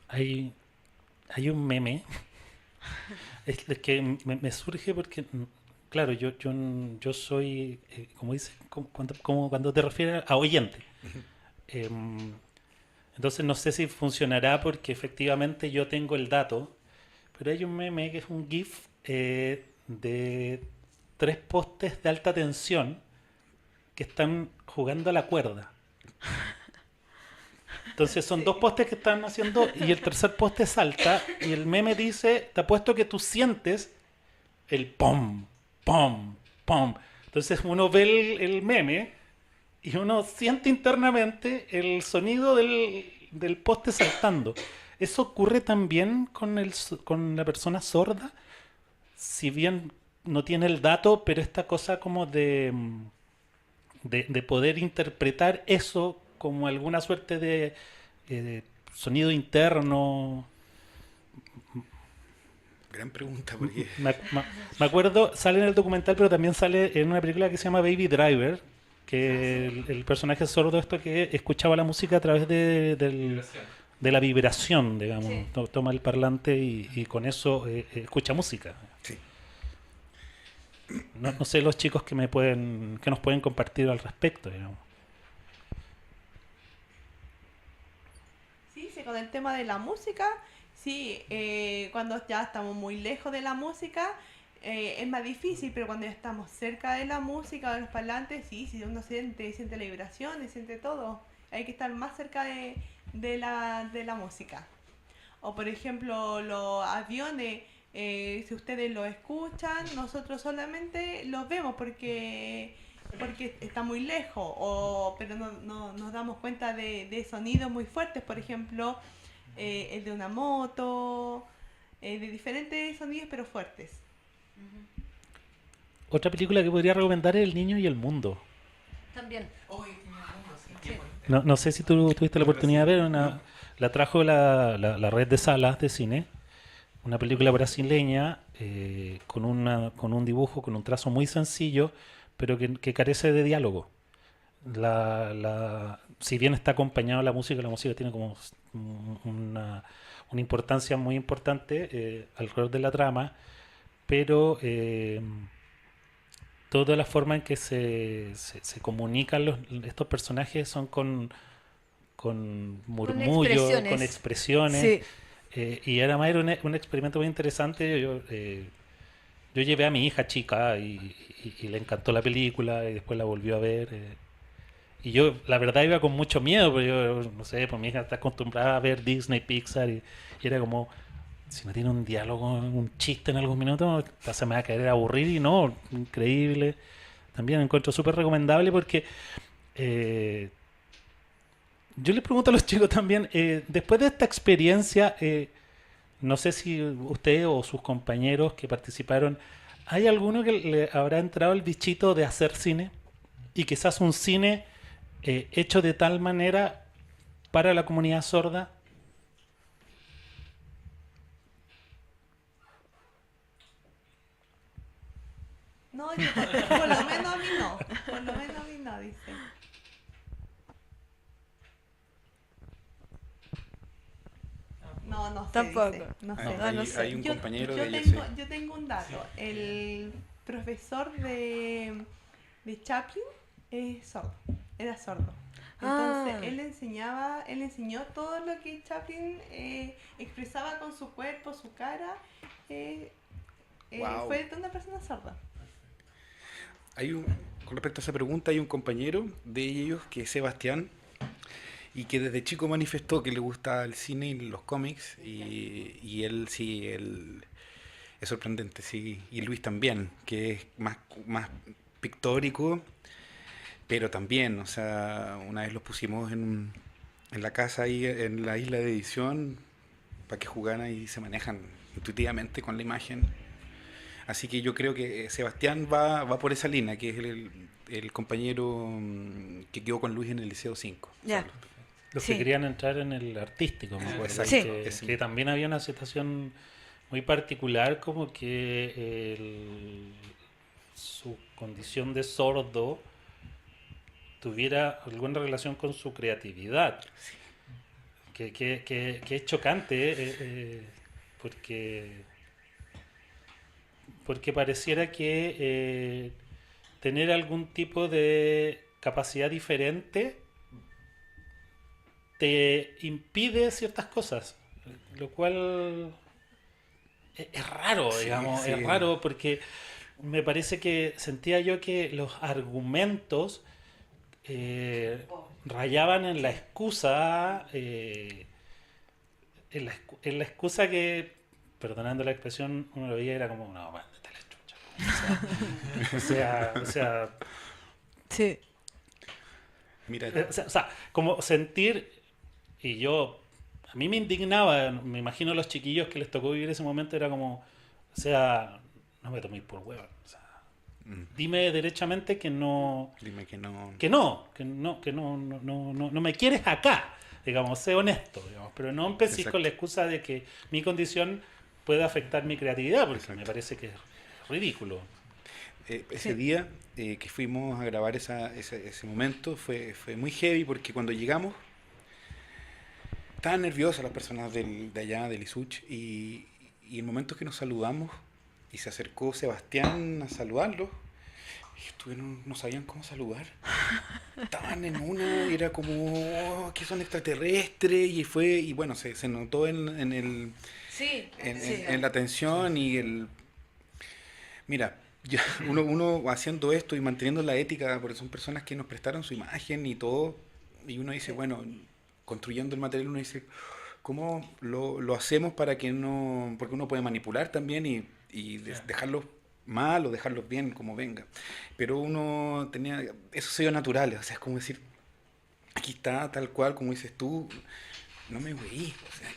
Speaker 1: Hay, hay un meme, es que me surge porque, claro, yo soy, como dice, como cuando te refieres a oyente. Em, entonces no sé si funcionará porque efectivamente yo tengo el dato, pero hay un meme que es un GIF de 3 postes de alta tensión que están jugando a la cuerda. Entonces son 2 postes que están haciendo y el tercer poste salta y el meme dice, te apuesto que tú sientes el pom, pom, pom. Entonces uno ve el meme y uno siente internamente el sonido del poste saltando. ¿Eso ocurre también con la persona sorda? Si bien no tiene el dato, pero esta cosa como de poder interpretar eso como alguna suerte de sonido interno.
Speaker 2: Gran pregunta, porque
Speaker 1: Me acuerdo, sale en el documental, pero también sale en una película que se llama Baby Driver, que el personaje sordo esto que escuchaba la música a través
Speaker 6: Vibración.
Speaker 1: de la vibración, digamos.
Speaker 4: Sí.
Speaker 1: Toma el parlante y con eso escucha música.
Speaker 2: sí.
Speaker 1: No sé los chicos que nos pueden compartir al respecto, digamos.
Speaker 5: Sí, sí, con el tema de la música, sí, cuando ya estamos muy lejos de la música, es más difícil, pero cuando ya estamos cerca de la música, de los parlantes, sí, sí, uno siente la vibración, siente todo. Hay que estar más cerca de la música. O por ejemplo, los aviones, si ustedes lo escuchan, nosotros solamente los vemos porque está muy lejos, pero no nos damos cuenta de sonidos muy fuertes, por ejemplo, el de una moto, de diferentes sonidos pero fuertes.
Speaker 1: Otra película que podría recomendar es El niño y el mundo.
Speaker 4: También.
Speaker 1: No sé si tú tuviste la oportunidad de ver, la trajo la red de salas de cine, una película brasileña con un dibujo, con un trazo muy sencillo, pero que carece de diálogo. Si bien está acompañado la música tiene como una importancia muy importante alrededor de la trama, pero toda la forma en que se comunican estos personajes son con murmullos,
Speaker 4: expresiones.
Speaker 1: con expresiones.
Speaker 4: Sí.
Speaker 1: Y además era un experimento muy interesante. Yo llevé a mi hija chica y le encantó la película y después la volvió a ver. Y yo, la verdad, iba con mucho miedo, porque yo, no sé, pues mi hija está acostumbrada a ver Disney, Pixar, y era como, si no tiene un diálogo, un chiste en algún minuto, se me va a caer a aburrir y no, increíble. También me encuentro súper recomendable porque yo les pregunto a los chicos también, después de esta experiencia, no sé si usted o sus compañeros que participaron, ¿hay alguno que le habrá entrado el bichito de hacer cine? Y quizás un cine hecho de tal manera para la comunidad sorda.
Speaker 5: No, por lo menos a mí no. Por lo menos a mí no, dice. No sé.
Speaker 4: Tampoco.
Speaker 5: Dice, no sé.
Speaker 2: Hay,
Speaker 4: sé.
Speaker 2: hay un compañero
Speaker 5: yo
Speaker 2: de ella,
Speaker 5: tengo,
Speaker 2: sí.
Speaker 5: yo tengo un dato. El profesor de Chaplin es sordo. Era sordo. Entonces,
Speaker 4: Ah.
Speaker 5: él enseñó todo lo que Chaplin expresaba con su cuerpo, su cara.
Speaker 2: Wow.
Speaker 5: fue de una persona sorda.
Speaker 2: Con respecto a esa pregunta, hay un compañero de ellos que es Sebastián y que desde chico manifestó que le gusta el cine y los cómics y él sí, él es sorprendente, sí, y Luis también, que es más pictórico, pero también, o sea, una vez los pusimos en la casa ahí en la isla de edición para que jugaran y se manejan intuitivamente con la imagen. Así que yo creo que Sebastián va por esa línea, que es el compañero que quedó con Luis en el Liceo 5.
Speaker 4: Ya.
Speaker 1: Los
Speaker 4: Sí.
Speaker 1: que querían entrar en el artístico, me acuerdo.
Speaker 2: Exacto.
Speaker 4: Sí.
Speaker 1: Que también había una situación muy particular, como que su condición de sordo tuviera alguna relación con su creatividad. Que es chocante, porque pareciera que tener algún tipo de capacidad diferente te impide ciertas cosas, lo cual es raro,
Speaker 2: Sí,
Speaker 1: digamos,
Speaker 2: sí.
Speaker 1: es raro porque me parece que sentía yo que los argumentos rayaban en la excusa, en la excusa que, perdonando la expresión, uno lo veía y era como, no, mándate a la chucha. O sea,
Speaker 4: Sí.
Speaker 2: Mira,
Speaker 1: o sea, como sentir, y yo, a mí me indignaba, me imagino a los chiquillos que les tocó vivir ese momento, era como, o sea, no me toméis por huevo, o sea, dime derechamente que no,
Speaker 2: dime que no.
Speaker 1: no me quieres acá, digamos, sé honesto, digamos, pero no empecés
Speaker 2: Exacto.
Speaker 1: con la excusa de que mi condición puede afectar mi creatividad, porque
Speaker 2: Exacto.
Speaker 1: me parece que es ridículo.
Speaker 2: Ese día que fuimos a grabar ese momento fue muy heavy porque cuando llegamos estaban nerviosas las personas de allá, del Isuch, y el momento que nos saludamos y se acercó Sebastián a saludarlos, no sabían cómo saludar. Estaban en una, y era como, que son extraterrestres, y bueno, se notó en
Speaker 4: Sí.
Speaker 2: la tensión y el... Mira, uno haciendo esto y manteniendo la ética, porque son personas que nos prestaron su imagen y todo, y uno dice, bueno, construyendo el material, uno dice, ¿cómo lo hacemos para que no... Porque uno puede manipular también y dejarlos mal o dejarlos bien, como venga. Pero uno tenía... Eso se dio natural, o sea, es como decir, aquí está, tal cual, como dices tú, no me güey, o sea,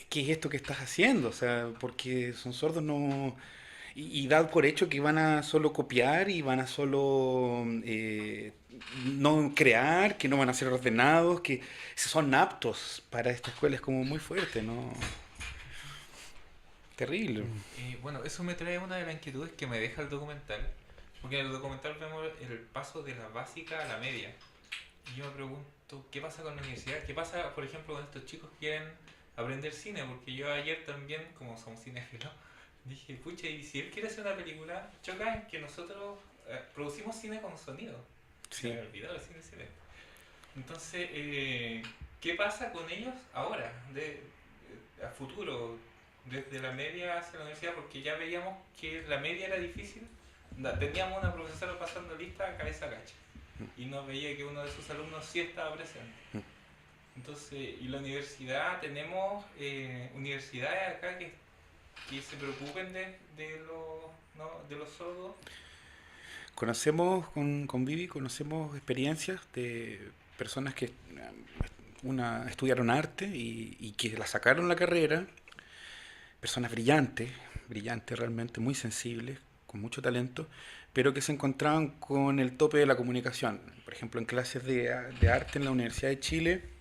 Speaker 2: ¿qué es esto que estás haciendo? O sea, porque son sordos, no... Y dar por hecho que van a solo copiar y van a solo no crear, que no van a ser ordenados, que son aptos para esta escuela. Es como muy fuerte, ¿no? Terrible.
Speaker 6: Bueno, eso me trae una de las inquietudes que me deja el documental, porque en el documental vemos el paso de la básica a la media. Y yo me pregunto, ¿qué pasa con la universidad? ¿Qué pasa, por ejemplo, con estos chicos que quieren aprender cine? Porque yo ayer también, como somos cinéfilos, dije, pucha, y si él quiere hacer una película, choca en que nosotros producimos cine con sonido.
Speaker 2: Sí.
Speaker 6: Se me olvidó el cine se ve. Entonces, ¿qué pasa con ellos ahora, a futuro, desde la media hacia la universidad? Porque ya veíamos que la media era difícil. Teníamos una profesora pasando lista a cabeza gacha y nos veía que uno de sus alumnos sí estaba presente. Entonces, y la universidad, tenemos universidades acá que se preocupen de los sordos.
Speaker 2: Conocemos con Vivi, conocemos experiencias de personas que estudiaron arte y que la sacaron la carrera, personas brillantes realmente, muy sensibles, con mucho talento, pero que se encontraban con el tope de la comunicación. Por ejemplo, en clases de arte en la Universidad de Chile,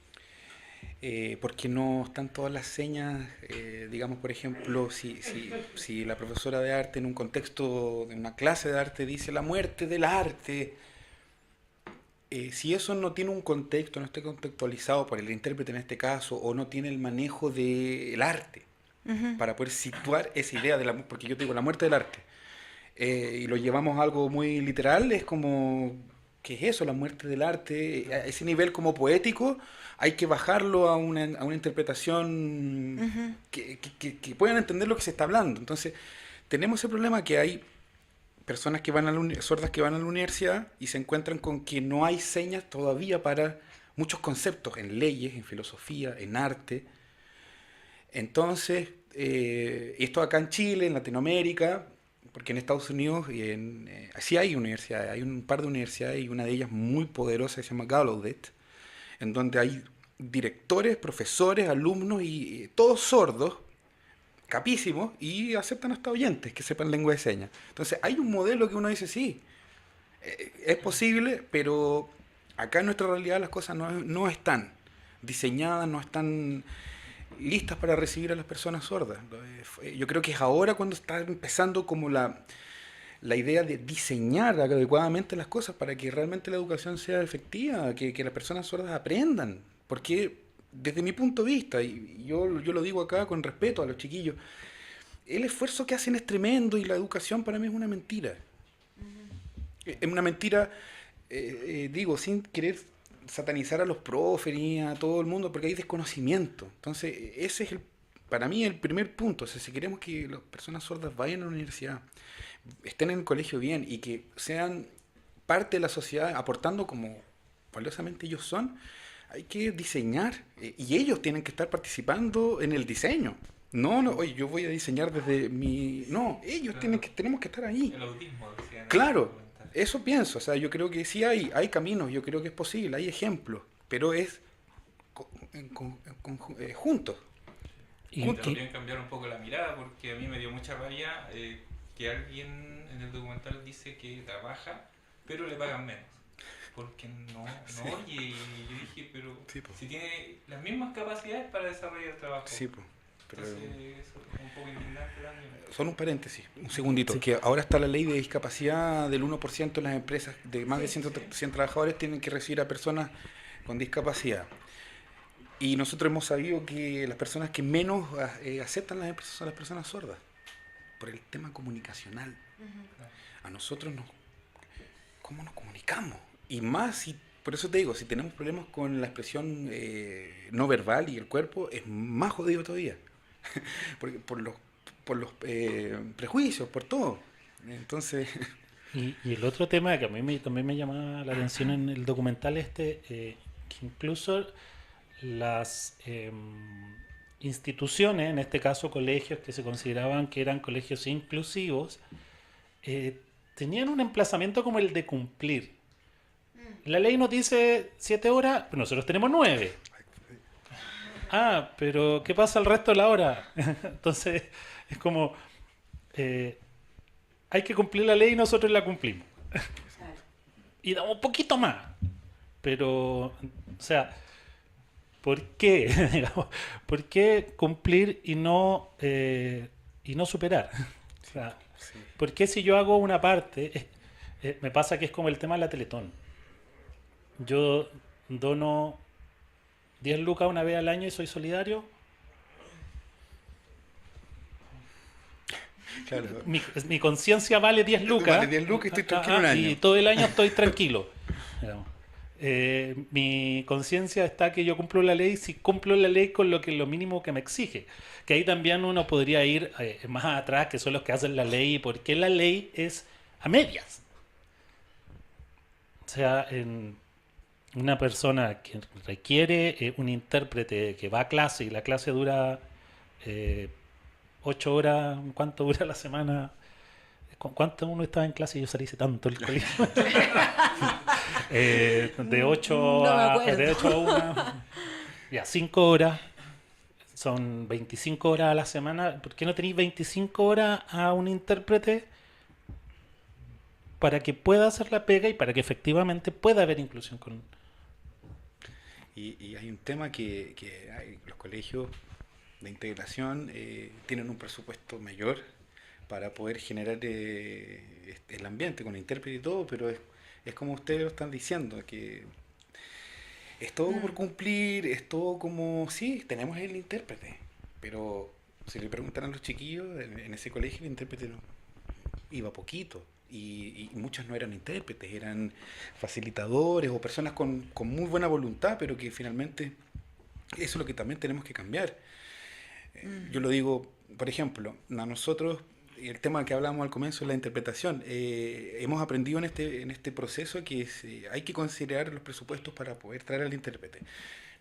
Speaker 2: porque no están todas las señas, digamos, por ejemplo, si la profesora de arte en un contexto de una clase de arte dice la muerte del arte, si eso no tiene un contexto, no está contextualizado por el intérprete en este caso, o no tiene el manejo del arte, para poder situar esa idea de porque yo te digo, la muerte del arte, y lo llevamos a algo muy literal, es como, ¿qué es eso? La muerte del arte, a ese nivel como poético, hay que bajarlo a una interpretación que puedan entender lo que se está hablando. Entonces, tenemos ese problema que hay personas que van a sordas que van a la universidad y se encuentran con que no hay señas todavía para muchos conceptos en leyes, en filosofía, en arte. Entonces, esto acá en Chile, en Latinoamérica, porque en Estados Unidos sí hay universidades, hay un par de universidades y una de ellas muy poderosa que se llama Gallaudet, en donde hay directores, profesores, alumnos y todos sordos, capísimos, y aceptan hasta oyentes que sepan lengua de señas. Entonces hay un modelo que uno dice, sí, es posible, pero acá en nuestra realidad las cosas no están diseñadas, no están listas para recibir a las personas sordas. Yo creo que es ahora cuando está empezando como la idea de diseñar adecuadamente las cosas para que realmente la educación sea efectiva, que las personas sordas aprendan. Porque desde mi punto de vista, y yo lo digo acá con respeto a los chiquillos, el esfuerzo que hacen es tremendo y la educación para mí es una mentira. Es una mentira, digo, sin querer satanizar a los profes ni a todo el mundo, porque hay desconocimiento. Entonces, ese es para mí el primer punto. O sea, si queremos que las personas sordas vayan a la universidad, estén en el colegio bien y que sean parte de la sociedad, aportando como valiosamente ellos son, hay que diseñar y ellos tienen que estar participando en el diseño. No, oye, yo voy a diseñar desde mi... No, ellos
Speaker 6: Claro.
Speaker 2: tenemos que estar ahí.
Speaker 6: El autismo, decían.
Speaker 2: Claro, eso pienso. O sea, yo creo que sí hay caminos, yo creo que es posible, hay ejemplos, pero es juntos.
Speaker 1: Y,
Speaker 6: Y
Speaker 2: Juntos.
Speaker 6: también cambiar un poco la mirada, porque a mí me dio mucha rabia que alguien en el documental dice que trabaja, pero le pagan menos. Porque no oye, y yo dije, pero
Speaker 2: Sí, po.
Speaker 6: si tiene las mismas capacidades para desarrollar el trabajo.
Speaker 2: Sí, pues. Pero
Speaker 6: Entonces, eso es un poco indignante también.
Speaker 2: son un paréntesis, un segundito,
Speaker 1: Sí.
Speaker 2: que ahora está la ley de discapacidad del 1% de las empresas de más de 100 trabajadores tienen que recibir a personas con discapacidad. Y nosotros hemos sabido que las personas que menos aceptan las empresas son las personas sordas, por el tema comunicacional. A nosotros ¿cómo nos comunicamos? Y más, por eso te digo, si tenemos problemas con la expresión no verbal y el cuerpo, es más jodido todavía. Porque por los prejuicios, por todo. Entonces,
Speaker 1: y el otro tema que a mí también me llama la atención en el documental que incluso las instituciones, en este caso colegios que se consideraban que eran colegios inclusivos, tenían un emplazamiento como el de cumplir. La ley nos dice 7 horas, pero nosotros tenemos 9. Ah, pero ¿qué pasa el resto de la hora? Entonces, es como, hay que cumplir la ley y nosotros la cumplimos. Y damos un poquito más. Pero, o sea, ¿por qué? Digamos, ¿por qué cumplir y no superar? O sea,
Speaker 2: sí.
Speaker 1: ¿por qué si yo hago una parte, me pasa que es como el tema de la Teletón? Yo dono 10 lucas una vez al año y soy solidario.
Speaker 2: Claro.
Speaker 1: Mi conciencia vale 10 lucas.
Speaker 2: Vale 10 lucas y estoy tranquilo un año.
Speaker 1: Y todo el año estoy tranquilo. Digamos. Mi conciencia está que yo cumplo la ley si cumplo la ley con lo mínimo que me exige. Que ahí también uno podría ir más atrás, que son los que hacen la ley, y por qué la ley es a medias. O sea, una persona que requiere un intérprete que va a clase y la clase dura 8 horas, ¿cuánto dura la semana? ¿Cuánto uno estaba en clase? Yo salí hace tanto el colegio. De 8
Speaker 3: No me acuerdo.
Speaker 1: de 8 a 1, ya 5 horas, son 25 horas a la semana. ¿Por qué no tenéis 25 horas a un intérprete para que pueda hacer la pega y para que efectivamente pueda haber inclusión con...
Speaker 2: Y hay un tema que los colegios de integración tienen un presupuesto mayor para poder generar el ambiente con intérprete y todo, pero es como ustedes lo están diciendo, que es todo por cumplir, es todo como, sí, tenemos el intérprete, pero si le preguntan a los chiquillos, en ese colegio el intérprete iba poquito. Y muchos no eran intérpretes, eran facilitadores o personas con muy buena voluntad, pero que finalmente eso es lo que también tenemos que cambiar. Yo lo digo, por ejemplo, a nosotros el tema que hablábamos al comienzo, la interpretación. Hemos aprendido en este proceso que hay que considerar los presupuestos para poder traer al intérprete.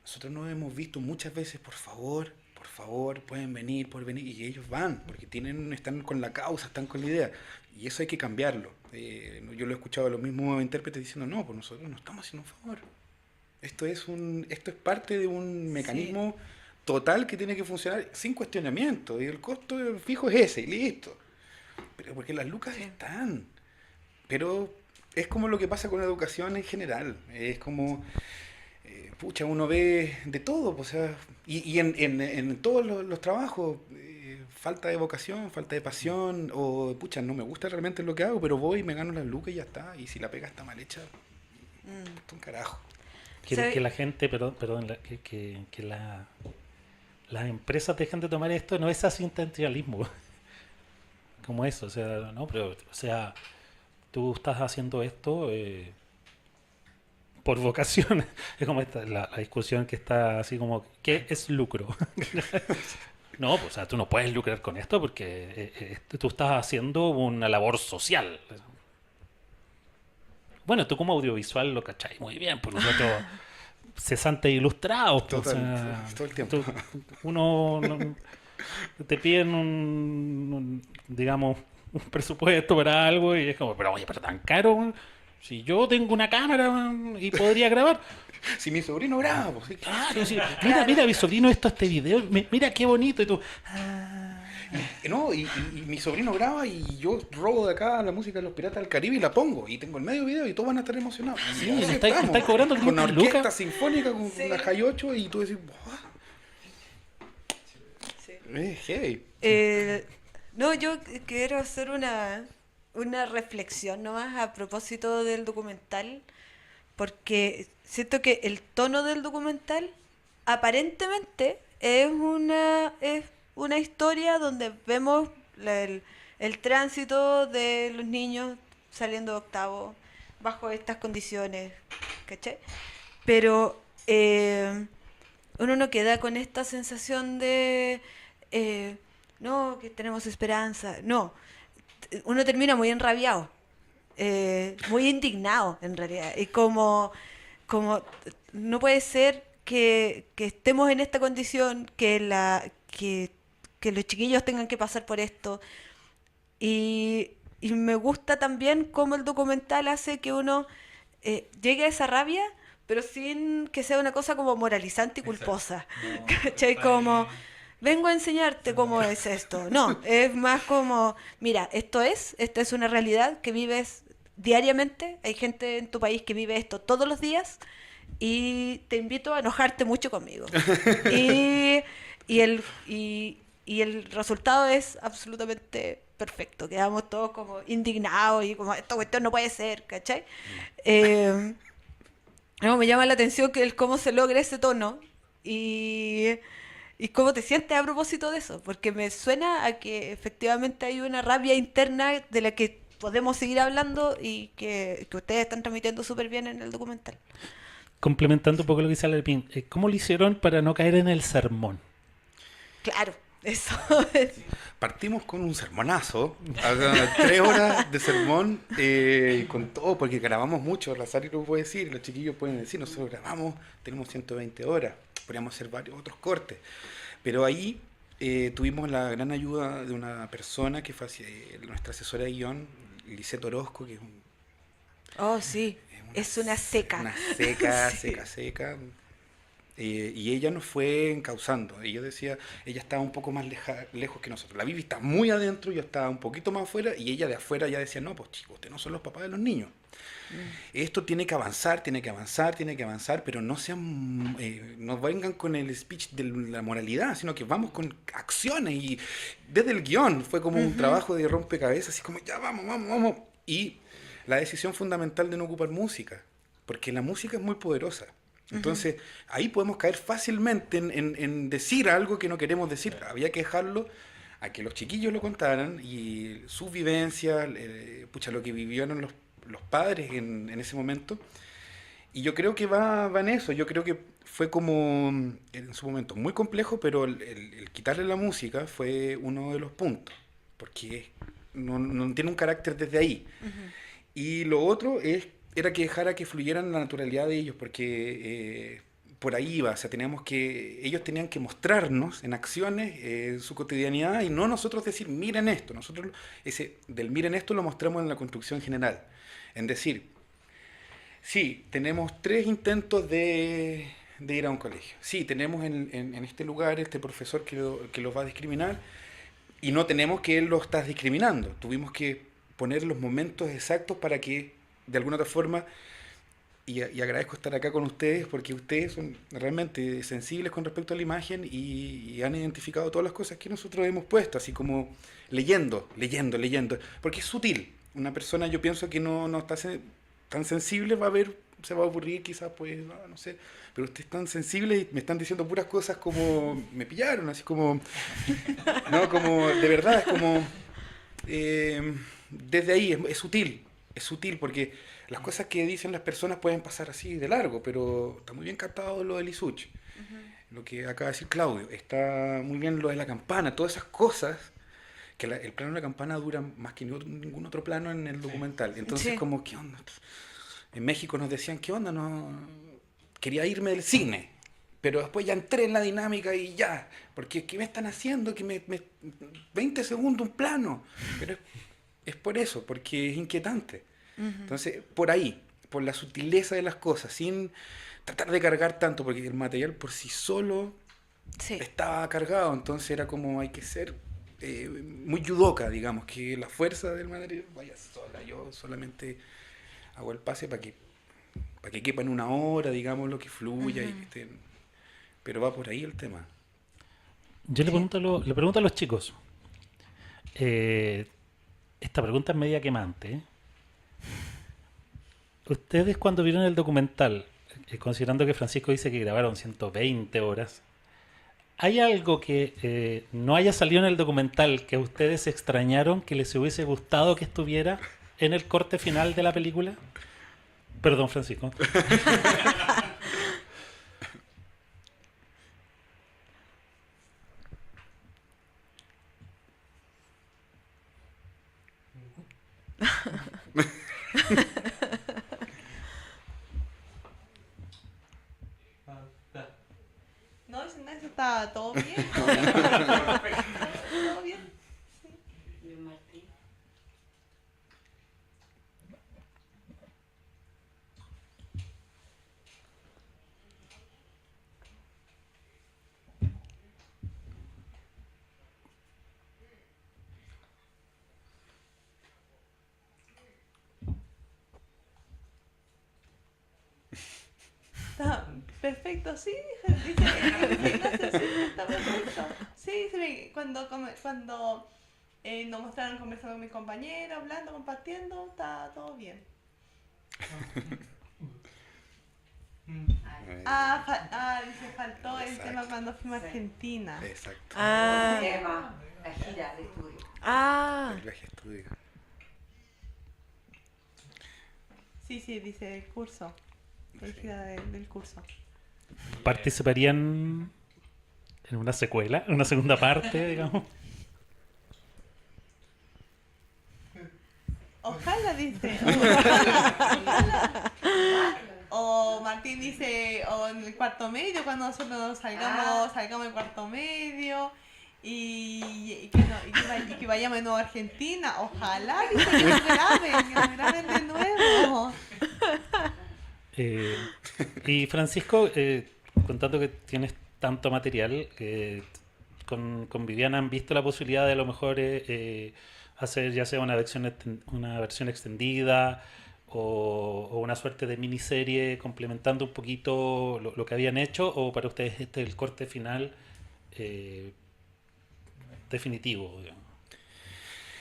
Speaker 2: Nosotros nos hemos visto muchas veces, por favor, pueden venir, y ellos van, porque están con la causa, están con la idea, y eso hay que cambiarlo. Yo lo he escuchado a los mismos intérpretes diciendo, no, pues nosotros no estamos haciendo un favor. Esto es parte de un mecanismo total que tiene que funcionar sin cuestionamiento, y el costo fijo es ese, y listo. Pero porque las lucas están. Pero es como lo que pasa con la educación en general. Es como, pucha, uno ve de todo, o sea, y en todos los trabajos, falta de vocación, falta de pasión, o pucha, no me gusta realmente lo que hago, pero voy y me gano las lucas y ya está. Y si la pega está mal hecha, es un carajo.
Speaker 1: Que la gente, perdón, las empresas dejan de tomar esto, no es asistencialismo como eso, o sea, no, pero, o sea, tú estás haciendo esto por vocación. Es como la discusión que está así como, ¿qué es lucro? No, pues, o sea, tú no puedes lucrar con esto porque tú estás haciendo una labor social. Bueno, tú como audiovisual lo cachai muy bien, por nosotros cesantes ilustrados. Pues,
Speaker 2: Total,
Speaker 1: o sea,
Speaker 2: todo el tiempo.
Speaker 1: Uno te piden digamos, un presupuesto para algo y es como, pero oye, pero tan caro, si yo tengo una cámara y podría grabar.
Speaker 2: Si mi sobrino graba, pues sí,
Speaker 1: Claro, sí. Mira, mi sobrino, este video, mira qué bonito, y tú...
Speaker 2: No, y mi sobrino graba y yo robo de acá la música de los Piratas del Caribe y la pongo. Y tengo el medio video y todos van a estar emocionados.
Speaker 1: Sí,
Speaker 2: Y así
Speaker 1: está
Speaker 2: estamos,
Speaker 1: cobrando
Speaker 2: con una
Speaker 1: 500
Speaker 2: orquesta
Speaker 1: lucas.
Speaker 2: sinfónica, con la Jai 8 y tú decís, ¡buah! Hey.
Speaker 4: No, yo quiero hacer una reflexión nomás a propósito del documental, porque siento que el tono del documental aparentemente es una historia donde vemos el tránsito de los niños saliendo de octavo bajo estas condiciones, ¿cachai? Pero uno no queda con esta sensación de no, que tenemos esperanza. No, uno termina muy enrabiado, muy indignado en realidad. Y como no puede ser que estemos en esta condición, que los chiquillos tengan que pasar por esto. Y me gusta también cómo el documental hace que uno llegue a esa rabia, pero sin que sea una cosa como moralizante y culposa.
Speaker 6: No,
Speaker 4: ¿Cachai? Como, vengo a enseñarte cómo es esto. No, es más como, mira, esta es una realidad que vives diariamente. Hay gente en tu país que vive esto todos los días y te invito a enojarte mucho conmigo. Y el resultado es absolutamente perfecto. Quedamos todos como indignados y como, esta cuestión no puede ser, ¿cachai? No, me llama la atención cómo se logra ese tono y cómo te sientes a propósito de eso, porque me suena a que efectivamente hay una rabia interna de la que podemos seguir hablando y que ustedes están transmitiendo súper bien en el documental.
Speaker 1: Complementando un poco lo que dice Alepín, ¿cómo lo hicieron para no caer en el sermón?
Speaker 4: Claro, eso.
Speaker 2: Partimos con un sermonazo, 3 horas de sermón, con todo, porque grabamos mucho, Rosario lo puede decir, los chiquillos pueden decir, nosotros grabamos, tenemos 120 horas, podríamos hacer varios otros cortes, pero ahí tuvimos la gran ayuda de una persona que fue nuestra asesora de guión, Lisette Orozco, que es
Speaker 4: Oh, sí, es una seca.
Speaker 2: una seca,
Speaker 4: Sí.
Speaker 2: seca. Y ella nos fue encauzando. Ella estaba un poco más lejos que nosotros. La Bibi está muy adentro, yo estaba un poquito más afuera, y ella de afuera ya decía, no, pues chicos, ustedes no son los papás de los niños. Esto tiene que avanzar, pero no vengan con el speech de la moralidad, sino que vamos con acciones. Y desde el guión fue como un trabajo de rompecabezas, así como, ya vamos. Y la decisión fundamental de no ocupar música, porque la música es muy poderosa. Entonces, ahí podemos caer fácilmente en decir algo que no queremos decir. Había que dejarlo a que los chiquillos lo contaran y sus vivencias, lo que vivieron los padres en ese momento. Y yo creo que va en eso. Yo creo que fue como, en su momento, muy complejo, pero el quitarle la música fue uno de los puntos. porque no tiene un carácter desde ahí. Y lo otro era que dejara que fluyeran la naturalidad de ellos, porque por ahí iba, o sea, ellos tenían que mostrarnos en acciones su cotidianidad y no nosotros decir, miren esto. Nosotros del miren esto lo mostramos en la construcción general. En decir, sí, tenemos 3 intentos de ir a un colegio. Sí, tenemos en este lugar este profesor que los va a discriminar y no tenemos que él lo está discriminando. Tuvimos que poner los momentos exactos para que, de alguna otra forma, y agradezco estar acá con ustedes porque ustedes son realmente sensibles con respecto a la imagen y han identificado todas las cosas que nosotros hemos puesto, así como leyendo, porque es sutil. Una persona, yo pienso que no está tan sensible, se va a aburrir quizás, pues, no sé, pero ustedes están sensibles y me están diciendo puras cosas como, me pillaron, así como, no, como, de verdad, es como, desde ahí es sutil porque las cosas que dicen las personas pueden pasar así de largo, pero está muy bien captado lo de Lisuch, lo que acaba de decir Claudio, está muy bien lo de la campana, todas esas cosas, que el plano de la campana dura más que ningún otro plano en el documental, entonces como, ¿qué onda? En México nos decían, ¿qué onda? No, quería irme del cine, pero después ya entré en la dinámica y ya, porque ¿qué me están haciendo? 20 segundos un plano, pero es por eso, porque es inquietante. Entonces, por ahí, por la sutileza de las cosas, sin tratar de cargar tanto, porque el material por sí solo estaba cargado, entonces era como hay que ser muy yudoka, digamos, que la fuerza del material vaya sola, yo solamente hago el pase para que quepa en una hora, digamos, lo que fluya, y que pero va por ahí el tema.
Speaker 1: Yo le pregunto a los chicos, esta pregunta es media quemante, ¿eh? Ustedes cuando vieron el documental, considerando que Francisco dice que grabaron 120 horas, ¿hay algo que no haya salido en el documental que ustedes extrañaron, que les hubiese gustado que estuviera en el corte final de la película? Perdón, Francisco.
Speaker 5: No, eso está todo bien. Todo bien. Todo bien. Sí. Está perfecto, sí, dice Ignacio, sí, está perfecto. Sí, cuando nos mostraron conversando con mi compañero, hablando, compartiendo, está todo bien. Dice, faltó el tema cuando fuimos a Argentina.
Speaker 2: Exacto.
Speaker 3: La gira de estudio.
Speaker 2: El viaje a estudio.
Speaker 5: Sí, dice el curso. La gira del curso.
Speaker 1: ¿Participarían en una secuela, en una segunda parte, digamos?
Speaker 5: Ojalá, dice. Ojalá. O Martín dice, o en el cuarto medio, cuando nosotros salgamos del cuarto medio. Y que vayamos de nuevo a Argentina. Ojalá, dice, que nos graben de nuevo.
Speaker 1: Y Francisco, contando que tienes tanto material, con Viviana han visto la posibilidad de a lo mejor hacer ya sea una versión extendida o una suerte de miniserie complementando un poquito lo que habían hecho, o para ustedes este es el corte final definitivo, digamos?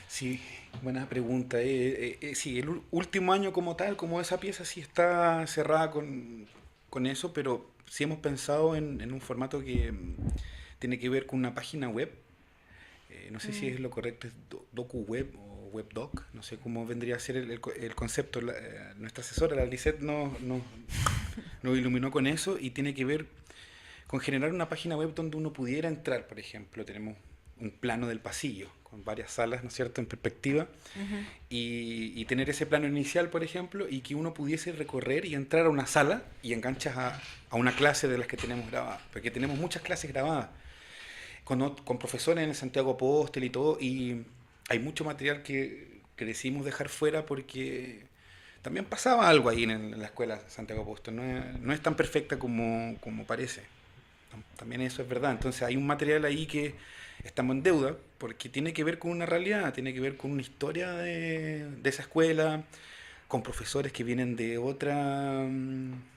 Speaker 2: Sí, buena pregunta. Sí, el último año como tal, como esa pieza sí está cerrada con eso, pero sí hemos pensado en un formato que tiene que ver con una página web. No sé si es lo correcto, es DocuWeb o WebDoc, no sé cómo vendría a ser el concepto. Nuestra asesora, la Lisette, nos iluminó con eso y tiene que ver con generar una página web donde uno pudiera entrar, por ejemplo. Tenemos un plano del pasillo, con varias salas, ¿no es cierto?, en perspectiva, y tener ese plano inicial, por ejemplo, y que uno pudiese recorrer y entrar a una sala y enganchas a una clase de las que tenemos grabadas, porque tenemos muchas clases grabadas, con profesores en el Santiago Apóstol y todo, y hay mucho material que decidimos dejar fuera porque también pasaba algo ahí en la escuela Santiago Apóstol, no es tan perfecta como parece. También eso es verdad. Entonces hay un material ahí que estamos en deuda porque tiene que ver con una realidad, tiene que ver con una historia de esa escuela, con profesores que vienen de otra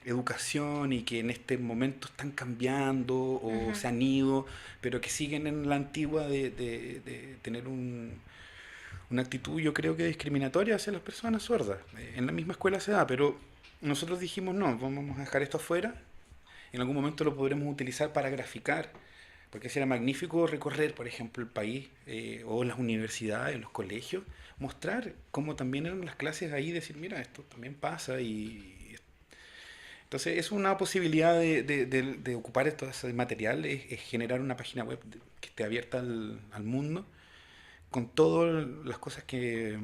Speaker 2: educación y que en este momento están cambiando o se han ido, pero que siguen en la antigua de tener una actitud, yo creo que discriminatoria hacia las personas sordas. En la misma escuela se da, pero nosotros dijimos no, vamos a dejar esto afuera. En algún momento lo podremos utilizar para graficar, porque sería magnífico recorrer, por ejemplo, el país o las universidades, los colegios, mostrar cómo también eran las clases ahí, decir, mira, esto también pasa. Entonces es una posibilidad de ocupar todo ese material, es generar una página web que esté abierta al mundo, con todas las cosas que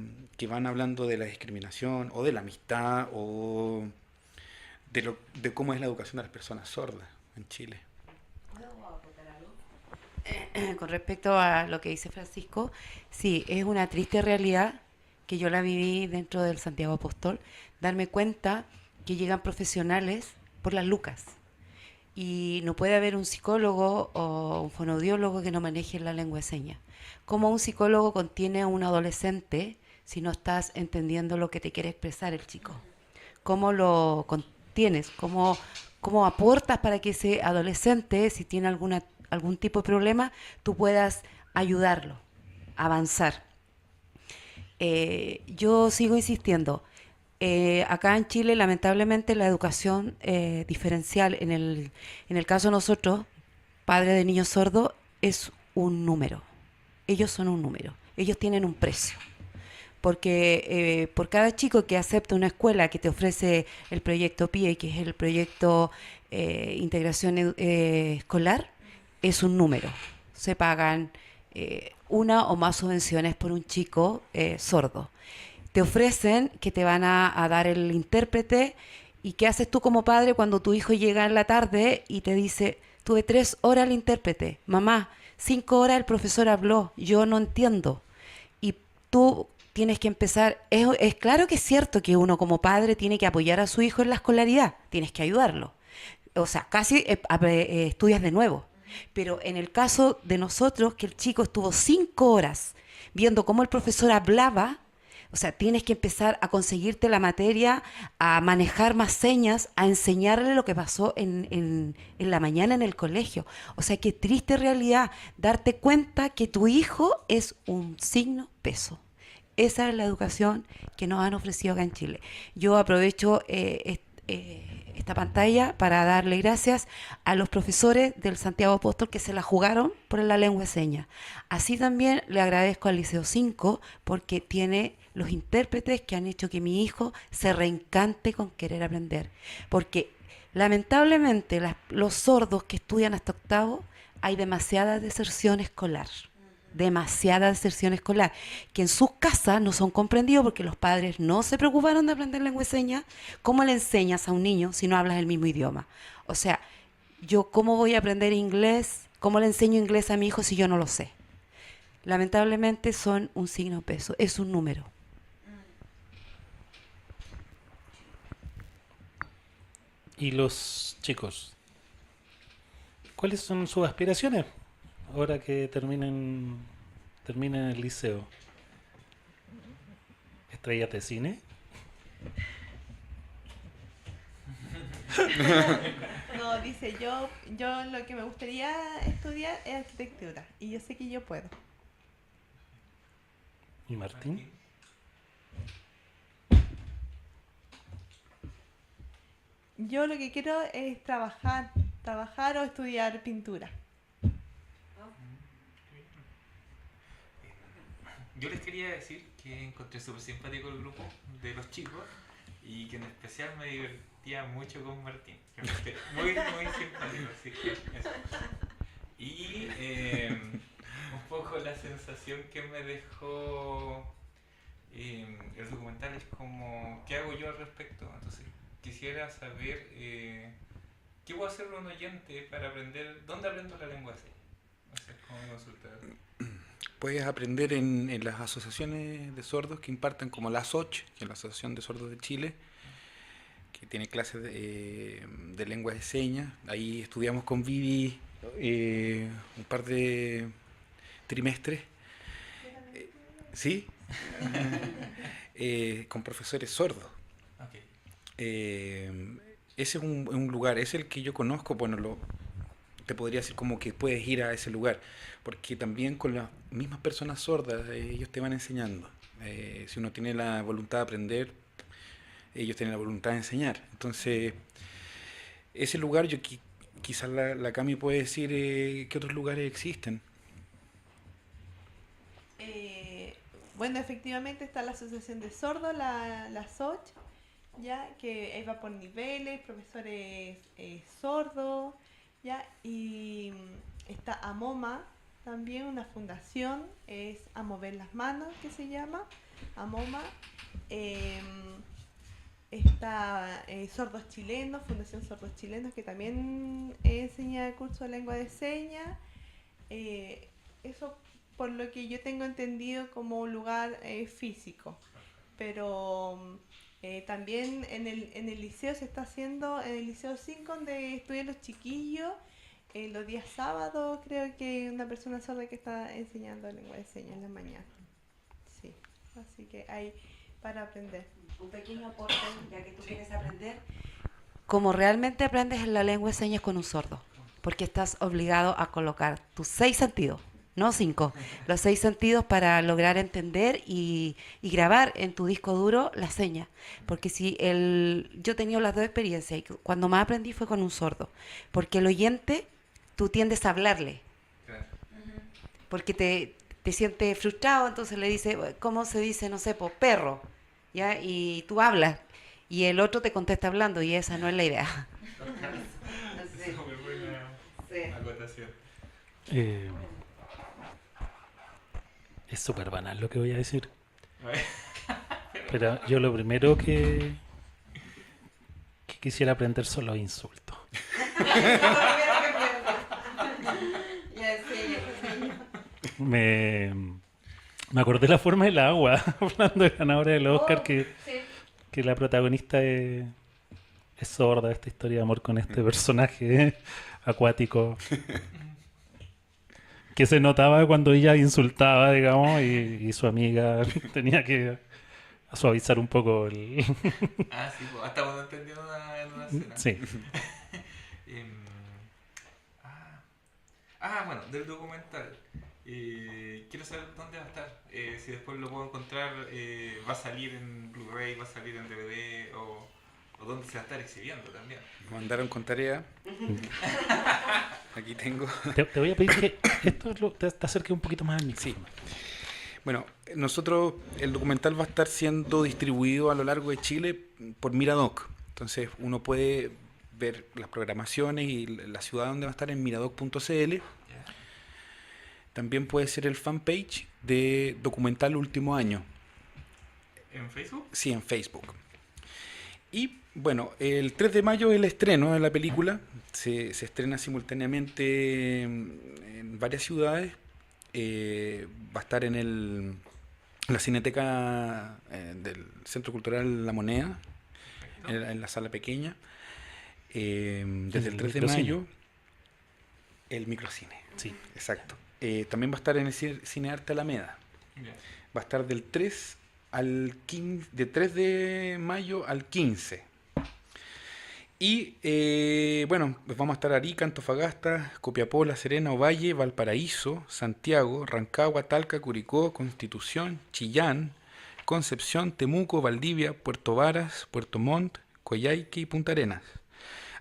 Speaker 2: van hablando de la discriminación o de la amistad o de cómo es la educación de las personas sordas en Chile.
Speaker 3: Con respecto a lo que dice Francisco, sí, es una triste realidad que yo la viví dentro del Santiago Apóstol, darme cuenta que llegan profesionales por las lucas y no puede haber un psicólogo o un fonoaudiólogo que no maneje la lengua de señas. ¿Cómo un psicólogo contiene a un adolescente si no estás entendiendo lo que te quiere expresar el chico? ¿Cómo lo contienes? ¿Cómo aportas para que ese adolescente, si tiene algún tipo de problema, tú puedas ayudarlo a avanzar? Yo sigo insistiendo. Acá en Chile, lamentablemente, la educación diferencial, en el caso de nosotros, padres de niños sordos, es un número. Ellos son un número. Ellos tienen un precio. Porque por cada chico que acepta una escuela que te ofrece el proyecto PIE, que es el proyecto Integración Escolar, es un número. Se pagan una o más subvenciones por un chico sordo. Te ofrecen que te van a dar el intérprete, y ¿qué haces tú como padre cuando tu hijo llega en la tarde y te dice, tuve 3 horas el intérprete, mamá, 5 horas el profesor habló, yo no entiendo? Y tú tienes que empezar, es claro que es cierto que uno como padre tiene que apoyar a su hijo en la escolaridad, tienes que ayudarlo. O sea, casi estudias de nuevo. Pero en el caso de nosotros, que el chico estuvo 5 horas viendo cómo el profesor hablaba, o sea, tienes que empezar a conseguirte la materia, a manejar más señas, a enseñarle lo que pasó en la mañana en el colegio. O sea, qué triste realidad darte cuenta que tu hijo es un signo peso. Esa es la educación que nos han ofrecido acá en Chile. Yo aprovecho esta pantalla para darle gracias a los profesores del Santiago Apóstol que se la jugaron por la lengua de señas. Así también le agradezco al Liceo 5 porque tiene los intérpretes que han hecho que mi hijo se reencante con querer aprender. Porque lamentablemente los sordos que estudian hasta octavo, hay demasiada deserción escolar. Demasiada deserción escolar, que en sus casas no son comprendidos porque los padres no se preocuparon de aprender lengua de señas. ¿Cómo le enseñas a un niño si no hablas el mismo idioma? O sea, yo ¿cómo voy a aprender inglés? ¿Cómo le enseño inglés a mi hijo si yo no lo sé? Lamentablemente son un signo de peso, es un número.
Speaker 1: ¿Y los chicos? ¿Cuáles son sus aspiraciones ahora que terminen el liceo? ¿Estrellas de cine?
Speaker 5: No, dice, yo lo que me gustaría estudiar es arquitectura. Y yo sé que yo puedo.
Speaker 1: ¿Y Martín?
Speaker 5: Yo lo que quiero es trabajar o estudiar pintura.
Speaker 6: Yo les quería decir que encontré súper simpático el grupo de los chicos y que en especial me divertía mucho con Martín. Que me encontré muy, muy simpático. Así que eso. Y un poco la sensación que me dejó el documental, es como, ¿qué hago yo al respecto? Entonces quisiera saber qué puedo hacer un oyente para aprender, ¿dónde aprendo la lengua de señas? No sé, ¿cómo me consultar?
Speaker 2: Puedes aprender en las asociaciones de sordos que imparten, como la ASOCH, que es la Asociación de Sordos de Chile, que tiene clases de lengua de señas. Ahí estudiamos con Vivi un par de trimestres. ¿Sí? Con profesores sordos.
Speaker 6: Okay.
Speaker 2: Ese es un lugar, es el que yo conozco. Bueno, te podría decir como que puedes ir a ese lugar, porque también con las mismas personas sordas ellos te van enseñando. Si uno tiene la voluntad de aprender, ellos tienen la voluntad de enseñar. Entonces, ese lugar, quizás la Cami puede decir qué otros lugares existen.
Speaker 5: Bueno, efectivamente está la Asociación de Sordos, la SOCH, ya que ahí va por niveles, profesores sordos, ya, y está AMOMA, también una fundación, es A Mover las Manos, que se llama, AMOMA. Está Sordos Chilenos, Fundación Sordos Chilenos, que también enseña el curso de lengua de señas. Eso por lo que yo tengo entendido como un lugar físico. Pero también en el liceo se está haciendo, en el liceo 5, donde estudian los chiquillos, los días sábados creo que hay una persona sorda que está enseñando lengua de señas en la mañana. Sí, así que hay para aprender.
Speaker 3: Un pequeño aporte, ya que tú quieres aprender. Como realmente aprendes la lengua de señas con un sordo, porque estás obligado a colocar tus 6 sentidos, no 5, los 6 sentidos para lograr entender y grabar en tu disco duro la seña. Porque yo he tenido las dos experiencias, y cuando más aprendí fue con un sordo, porque el oyente, tú tiendes a hablarle,
Speaker 6: Claro.
Speaker 3: porque te sientes frustrado, entonces le dice, ¿cómo se dice, no sé, perro? ¿Ya? Y tú hablas y el otro te contesta hablando, y esa no es la idea.
Speaker 6: Sí. Muy buena acotación.
Speaker 1: Es súper banal lo que voy a decir.
Speaker 6: A ver.
Speaker 1: Pero yo lo primero que quisiera aprender son los insultos. Me acordé la forma del agua, hablando de ganadora del Oscar, que la protagonista es sorda, esta historia de amor con este personaje acuático, que se notaba cuando ella insultaba, digamos, y su amiga tenía que suavizar un poco el...
Speaker 6: Sí, pues, hasta cuando entendió en una escena.
Speaker 1: Sí.
Speaker 6: Bueno, del documental. Quiero saber dónde va a estar. Si después lo puedo encontrar, va a salir en Blu-ray, va a salir en DVD o dónde se va a estar exhibiendo también.
Speaker 2: Me mandaron con tarea. Aquí tengo.
Speaker 1: Te voy a pedir que esto te acerques un poquito más al micrófono.
Speaker 2: Sí. Bueno, el documental va a estar siendo distribuido a lo largo de Chile por Miradoc. Entonces uno puede ver las programaciones y la ciudad donde va a estar en miradoc.cl. También puede ser el fanpage de Documental Último Año.
Speaker 6: ¿En Facebook?
Speaker 2: Sí, en Facebook. Y bueno, el 3 de mayo es el estreno de la película. Se estrena simultáneamente en varias ciudades. Va a estar en la Cineteca del Centro Cultural La Moneda, en la sala pequeña. Desde el 3 de mayo, el microcine.
Speaker 1: Sí.
Speaker 2: Exacto. También va a estar en el Cine Arte Alameda.
Speaker 6: Yeah.
Speaker 2: Va a estar del 3 de mayo al 15. Y bueno, pues vamos a estar Arica, Antofagasta, Copiapó, La Serena, Ovalle, Valparaíso, Santiago, Rancagua, Talca, Curicó, Constitución, Chillán, Concepción, Temuco, Valdivia, Puerto Varas, Puerto Montt, Coyhaique y Punta Arenas.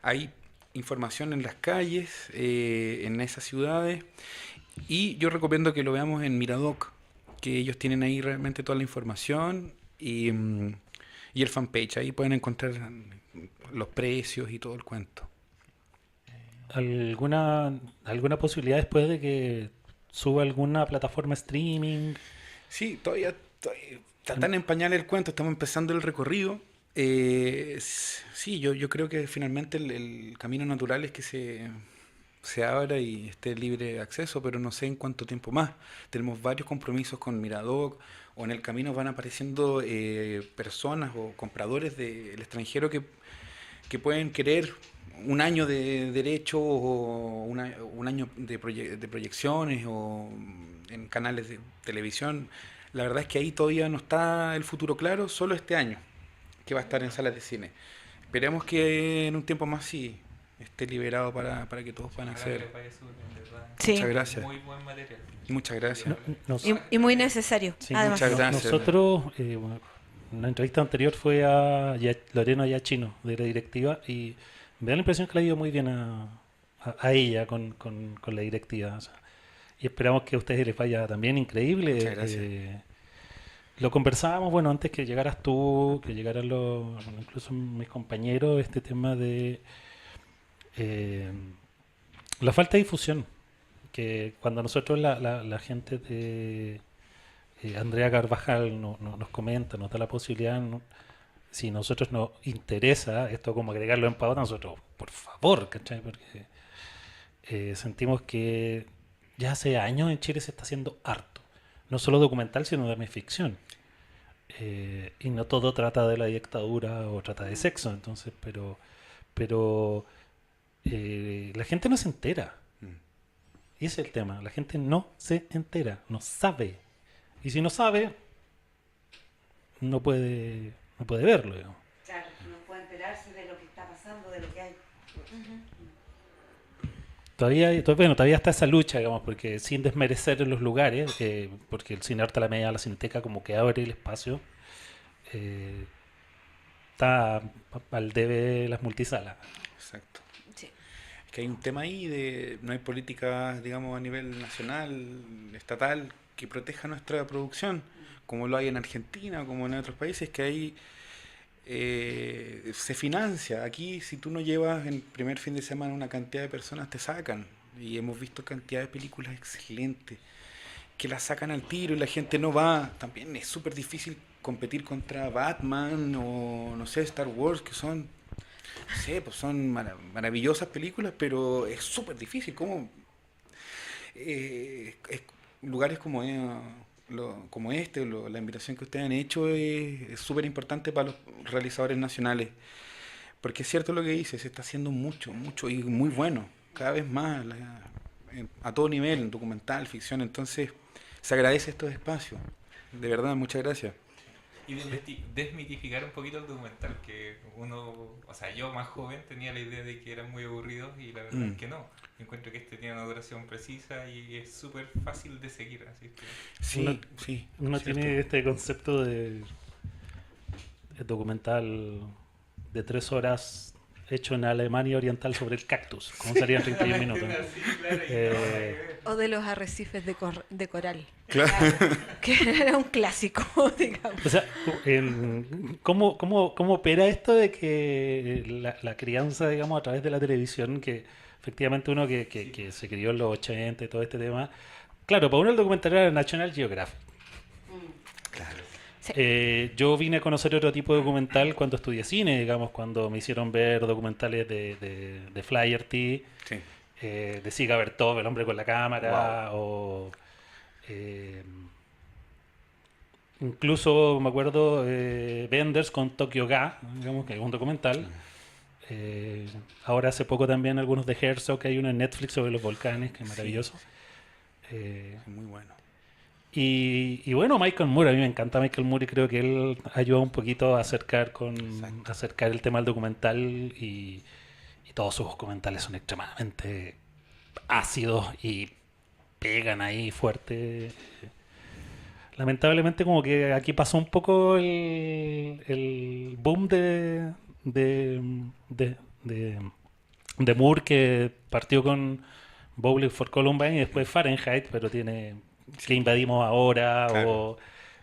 Speaker 2: Hay información en las calles, en esas ciudades. Y yo recomiendo que lo veamos en Miradoc, que ellos tienen ahí realmente toda la información y el fanpage. Ahí pueden encontrar los precios y todo el cuento.
Speaker 1: ¿Alguna posibilidad después de que sube a alguna plataforma streaming?
Speaker 2: Sí, todavía está tan en pañales el cuento, estamos empezando el recorrido. Sí, yo creo que finalmente el camino natural es que se abra y esté libre de acceso, pero no sé en cuánto tiempo más. Tenemos varios compromisos con Miradoc, o en el camino van apareciendo personas o compradores del extranjero que pueden querer un año de derecho o un año de proyecciones o en canales de televisión. La verdad es que ahí todavía no está el futuro claro, solo este año, que va a estar en salas de cine. Esperemos que en un tiempo más sí esté liberado para que todos puedan
Speaker 6: Ojalá que
Speaker 2: acceder.
Speaker 6: les vaya súper bien, de verdad.
Speaker 4: Sí.
Speaker 2: Muchas gracias.
Speaker 6: Muy buen material.
Speaker 2: Muchas gracias.
Speaker 1: Nos-
Speaker 4: Y muy necesario,
Speaker 1: Sí,
Speaker 4: además.
Speaker 2: muchas gracias.
Speaker 1: Nosotros, bueno, la entrevista anterior fue a Lorena Yachino, de la directiva, y me da la impresión que le ha ido muy bien a ella con la directiva. O sea, y esperamos que a ustedes les vaya también increíble.
Speaker 2: Muchas gracias.
Speaker 1: Lo conversábamos, bueno, antes que llegaras tú, que llegaran incluso mis compañeros, este tema de la falta de difusión. Que cuando nosotros, la gente de Andrea Carvajal nos comenta, nos da la posibilidad, si a nosotros nos interesa esto como agregarlo en pauta, nosotros, por favor, ¿cachai? Porque sentimos que ya hace años en Chile se está haciendo harto. No solo documental, sino también ficción. Y no todo trata de la dictadura o trata de sexo, entonces, pero la gente no se entera.
Speaker 2: Mm.
Speaker 1: Y ese es el tema, la gente no se entera, no sabe. Y si no sabe, no puede verlo, digamos.
Speaker 3: Claro, no puede enterarse de lo que está pasando, de lo que hay.
Speaker 1: Todavía está esa lucha, digamos, porque sin desmerecer en los lugares, porque el Cine Arte Alameda, la Cineteca, como que abre el espacio, está al debe las multisalas.
Speaker 2: Exacto.
Speaker 4: Sí.
Speaker 2: Es que hay un tema ahí de no hay políticas, digamos, a nivel nacional, estatal, que proteja nuestra producción, como lo hay en Argentina, como en otros países, que ahí se financia. Aquí, si tú no llevas en primer fin de semana una cantidad de personas, te sacan. Y hemos visto cantidad de películas excelentes que las sacan al tiro y la gente no va. También es súper difícil competir contra Batman o, no sé, Star Wars, que son, no sé, pues son maravillosas películas, pero es súper difícil. ¿Cómo? Lugares como como este, la invitación que ustedes han hecho es súper importante para los realizadores nacionales. Porque es cierto lo que dice, se está haciendo mucho, mucho y muy bueno, cada vez más, a todo nivel, en documental, ficción. Entonces, se agradece estos espacios. De verdad, muchas gracias.
Speaker 6: Y desmitificar un poquito el documental, que o sea, yo más joven tenía la idea de que eran muy aburridos y la verdad es que no. Encuentro que este tiene una duración precisa y es súper fácil de seguir, así que...
Speaker 2: Sí, sí.
Speaker 1: Uno
Speaker 2: cierto.
Speaker 1: tiene este concepto de documental de 3 horas hecho en Alemania Oriental sobre el cactus, como salía en 31 minutos.
Speaker 6: Sí, claro, y no,
Speaker 1: Eh,
Speaker 4: O de los arrecifes de coral,
Speaker 2: Claro.
Speaker 4: que era un clásico, digamos.
Speaker 1: O sea, ¿cómo opera esto de que la crianza, digamos, a través de la televisión, que efectivamente uno que se crió en los 80 y todo este tema, claro, para uno el documental era National Geographic.
Speaker 2: Claro.
Speaker 1: Yo vine a conocer otro tipo de documental cuando estudié cine, digamos, cuando me hicieron ver documentales de Flaherty,
Speaker 2: Sí.
Speaker 1: de Siga Bertov, El hombre con la cámara, o incluso me acuerdo Benders con Tokyo Ga, digamos que es un documental. Ahora hace poco también algunos de Herzog, que hay uno en Netflix sobre los volcanes, que es maravilloso.
Speaker 2: Es muy bueno.
Speaker 1: Y bueno, Michael Moore, a mí me encanta Michael Moore y creo que él ayuda un poquito a acercar el tema al documental y todos sus documentales son extremadamente ácidos y pegan ahí fuerte. Lamentablemente como que aquí pasó un poco el boom de Moore, que partió con Bowling for Columbine y después Fahrenheit, pero tiene que invadimos ahora,
Speaker 2: Claro.
Speaker 1: o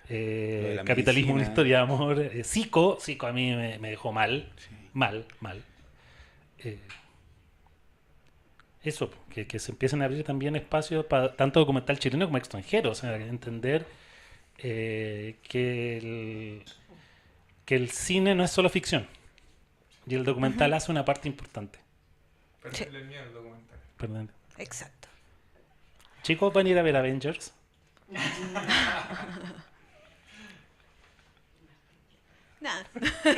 Speaker 2: Lo de la
Speaker 1: Capitalismo, una
Speaker 2: medicina.
Speaker 1: historia de amor. Zico a mí me dejó mal,
Speaker 2: Sí.
Speaker 1: mal. eso, que se empiecen a abrir también espacios para tanto documental chileno como extranjero, o sea, entender que el cine no es solo ficción y el documental hace una parte importante.
Speaker 6: Perderle el miedo al documental.
Speaker 1: Perdón.
Speaker 4: Exacto.
Speaker 1: Chicos, ¿van a ir a ver Avengers?
Speaker 4: Nada.
Speaker 3: La de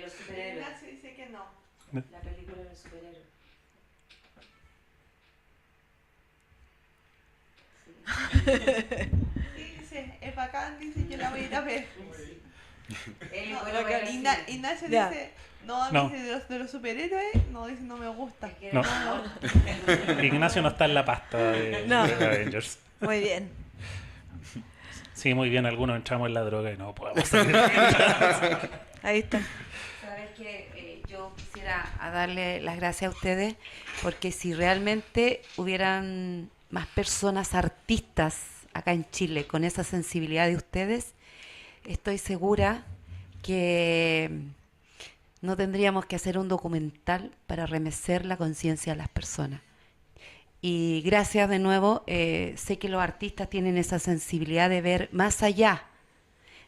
Speaker 3: los superhéroes.
Speaker 5: Ignacio dice que no.
Speaker 3: La película de los superhéroes.
Speaker 5: Sí, dice, es bacán, dice que la voy a ir a ver. No,
Speaker 3: Bueno, bueno, sí.
Speaker 5: Ignacio
Speaker 4: Ya.
Speaker 5: dice, no,
Speaker 1: No.
Speaker 5: dice de los superhéroes, no, dice no me gusta.
Speaker 3: Es que
Speaker 1: No.
Speaker 3: no.
Speaker 1: Ignacio no está en la pasta de,
Speaker 4: No.
Speaker 1: de Avengers.
Speaker 4: Muy bien.
Speaker 1: Sí, muy bien, algunos entramos en la droga y no podemos salir.
Speaker 4: Ahí está.
Speaker 3: Sabes que yo quisiera darle las gracias a ustedes porque si realmente hubieran más personas artistas acá en Chile con esa sensibilidad de ustedes, estoy segura que no tendríamos que hacer un documental para remecer la conciencia de las personas. Y gracias de nuevo, sé que los artistas tienen esa sensibilidad de ver más allá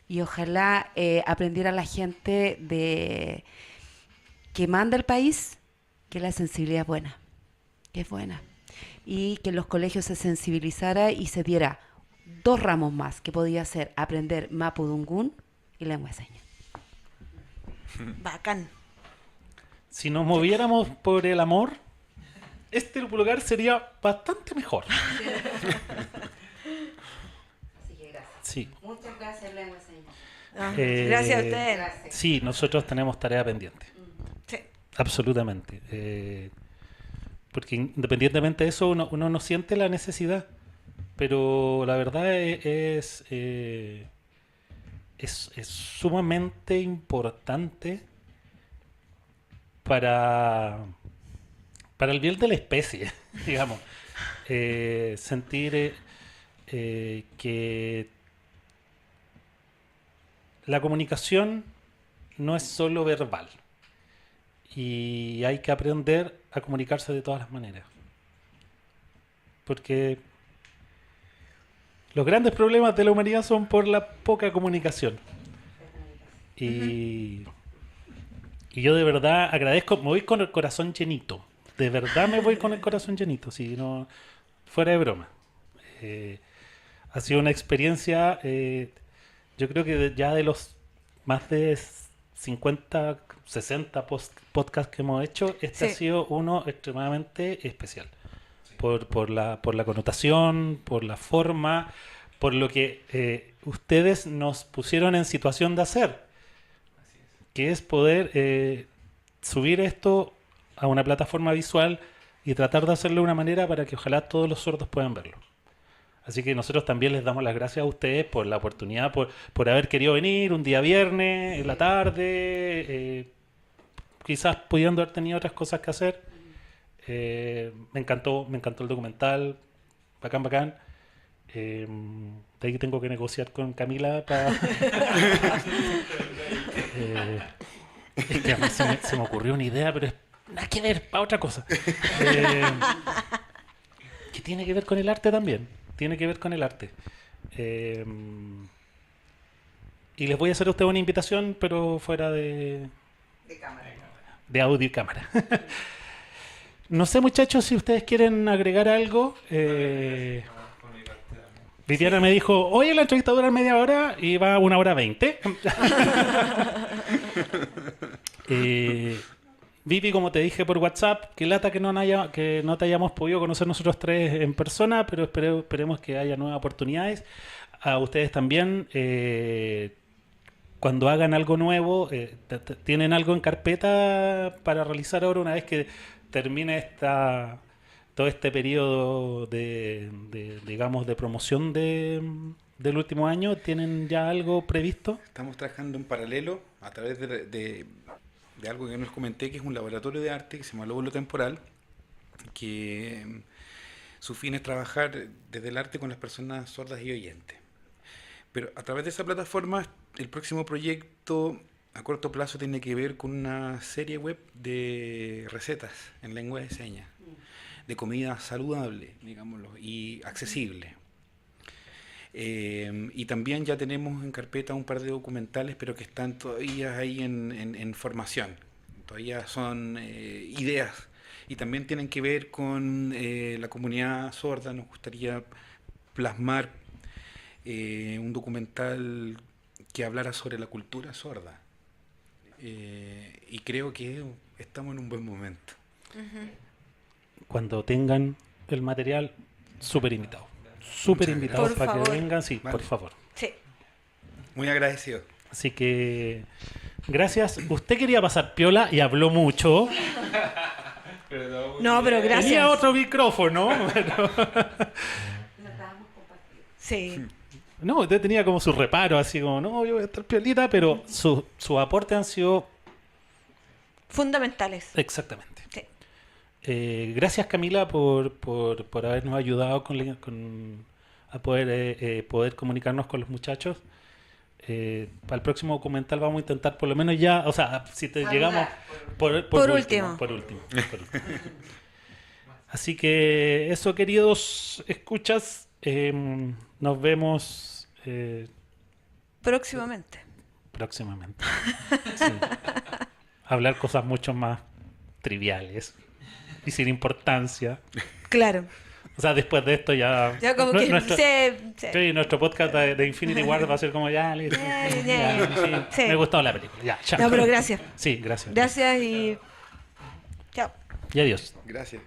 Speaker 3: y ojalá aprendiera la gente de que manda el país que la sensibilidad es buena, que es buena, y que en los colegios se sensibilizara y se diera 2 ramos más, que podía ser aprender mapudungún y lengua de señas.
Speaker 4: Bacán.
Speaker 1: Si nos moviéramos por el amor, este lugar sería bastante mejor.
Speaker 3: Así que gracias.
Speaker 1: Sí.
Speaker 3: Muchas gracias, lengua de señas.
Speaker 4: Ah,
Speaker 1: Eh,
Speaker 4: gracias a ustedes.
Speaker 3: Gracias.
Speaker 1: Sí, nosotros tenemos tarea pendiente.
Speaker 4: Sí.
Speaker 1: Absolutamente. Porque independientemente de eso, uno no siente la necesidad. Pero la verdad es sumamente importante para el bien de la especie, digamos. Sentir que la comunicación no es solo verbal. Y hay que aprender a comunicarse de todas las maneras. Porque los grandes problemas de la humanidad son por la poca comunicación. Y yo de verdad agradezco, me voy con el corazón llenito. De verdad me voy con el corazón llenito, si no, fuera de broma. Ha sido una experiencia, yo creo que ya de los más de 50, 60 podcasts que hemos hecho, este
Speaker 4: Sí.
Speaker 1: ha sido uno extremadamente especial. Por la connotación, por la forma, por lo que ustedes nos pusieron en situación de hacer, que es poder subir esto a una plataforma visual y tratar de hacerlo de una manera para que ojalá todos los sordos puedan verlo. Así que nosotros también les damos las gracias a ustedes por la oportunidad, por haber querido venir un día viernes, en la tarde, quizás pudiendo haber tenido otras cosas que hacer. Me encantó el documental, bacán. De ahí tengo que negociar con Camila para... es que a mí se me ocurrió una idea, pero es nada que ver, para otra cosa. Que tiene que ver con el arte también. Tiene que ver con el arte. Y les voy a hacer a ustedes una invitación, pero fuera de
Speaker 3: cámara.
Speaker 1: de audio y cámara. No sé, muchachos, si ustedes quieren agregar algo. Viviana me dijo, oye, la entrevista dura media hora y va 1 hora 20. Vivi, como te dije por WhatsApp, que lata que no te hayamos podido conocer nosotros tres en persona, pero esperemos que haya nuevas oportunidades. A ustedes también, cuando hagan algo nuevo, ¿tienen algo en carpeta para realizar ahora una vez que termine todo este periodo digamos, de promoción del último año? ¿Tienen ya algo previsto?
Speaker 2: Estamos trabajando en paralelo a través de algo que nos comenté, que es un laboratorio de arte que se llama Lóbulo Temporal, que su fin es trabajar desde el arte con las personas sordas y oyentes. Pero a través de esa plataforma, el próximo proyecto a corto plazo tiene que ver con una serie web de recetas en lengua de señas, de comida saludable, digámoslo, y accesible. Y también ya tenemos en carpeta un par de documentales, pero que están todavía ahí en formación. Todavía son ideas y también tienen que ver con la comunidad sorda. Nos gustaría plasmar un documental que hablara sobre la cultura sorda. Y creo que estamos en un buen momento.
Speaker 1: Cuando tengan el material, súper invitado. Súper
Speaker 2: Muchas
Speaker 1: invitados
Speaker 4: gracias.
Speaker 1: para
Speaker 4: Por
Speaker 1: que
Speaker 4: favor.
Speaker 1: vengan, sí,
Speaker 2: Vale.
Speaker 1: por favor.
Speaker 4: Sí.
Speaker 2: Muy agradecido.
Speaker 1: Así que, gracias. Usted quería pasar piola y habló mucho.
Speaker 4: No, pero gracias.
Speaker 1: Tenía otro micrófono. Pero...
Speaker 4: Sí.
Speaker 1: No, usted tenía como su reparo, así como, no, yo voy a estar piolita, pero su aporte han sido
Speaker 4: Fundamentales.
Speaker 1: exactamente.
Speaker 4: Sí.
Speaker 1: Gracias, Camila, por habernos ayudado a poder comunicarnos con los muchachos. Para el próximo documental vamos a intentar por lo menos ya, o sea, si te llegamos por
Speaker 4: último.
Speaker 1: por último. Así que eso, queridos escuchas, nos vemos
Speaker 4: Próximamente.
Speaker 1: próximamente. Sí. Hablar cosas mucho más triviales y sin importancia.
Speaker 4: Claro.
Speaker 1: O sea, después de esto ya...
Speaker 4: Ya como que
Speaker 1: nuestro,
Speaker 4: sí.
Speaker 1: sí, nuestro podcast de Infinity War va a ser como ya, listo. Ya, sí,
Speaker 4: Sí.
Speaker 1: me gustó la película. Ya, chao.
Speaker 4: No, pero gracias.
Speaker 1: Sí, gracias.
Speaker 4: Gracias y chao.
Speaker 1: Y adiós.
Speaker 2: Gracias.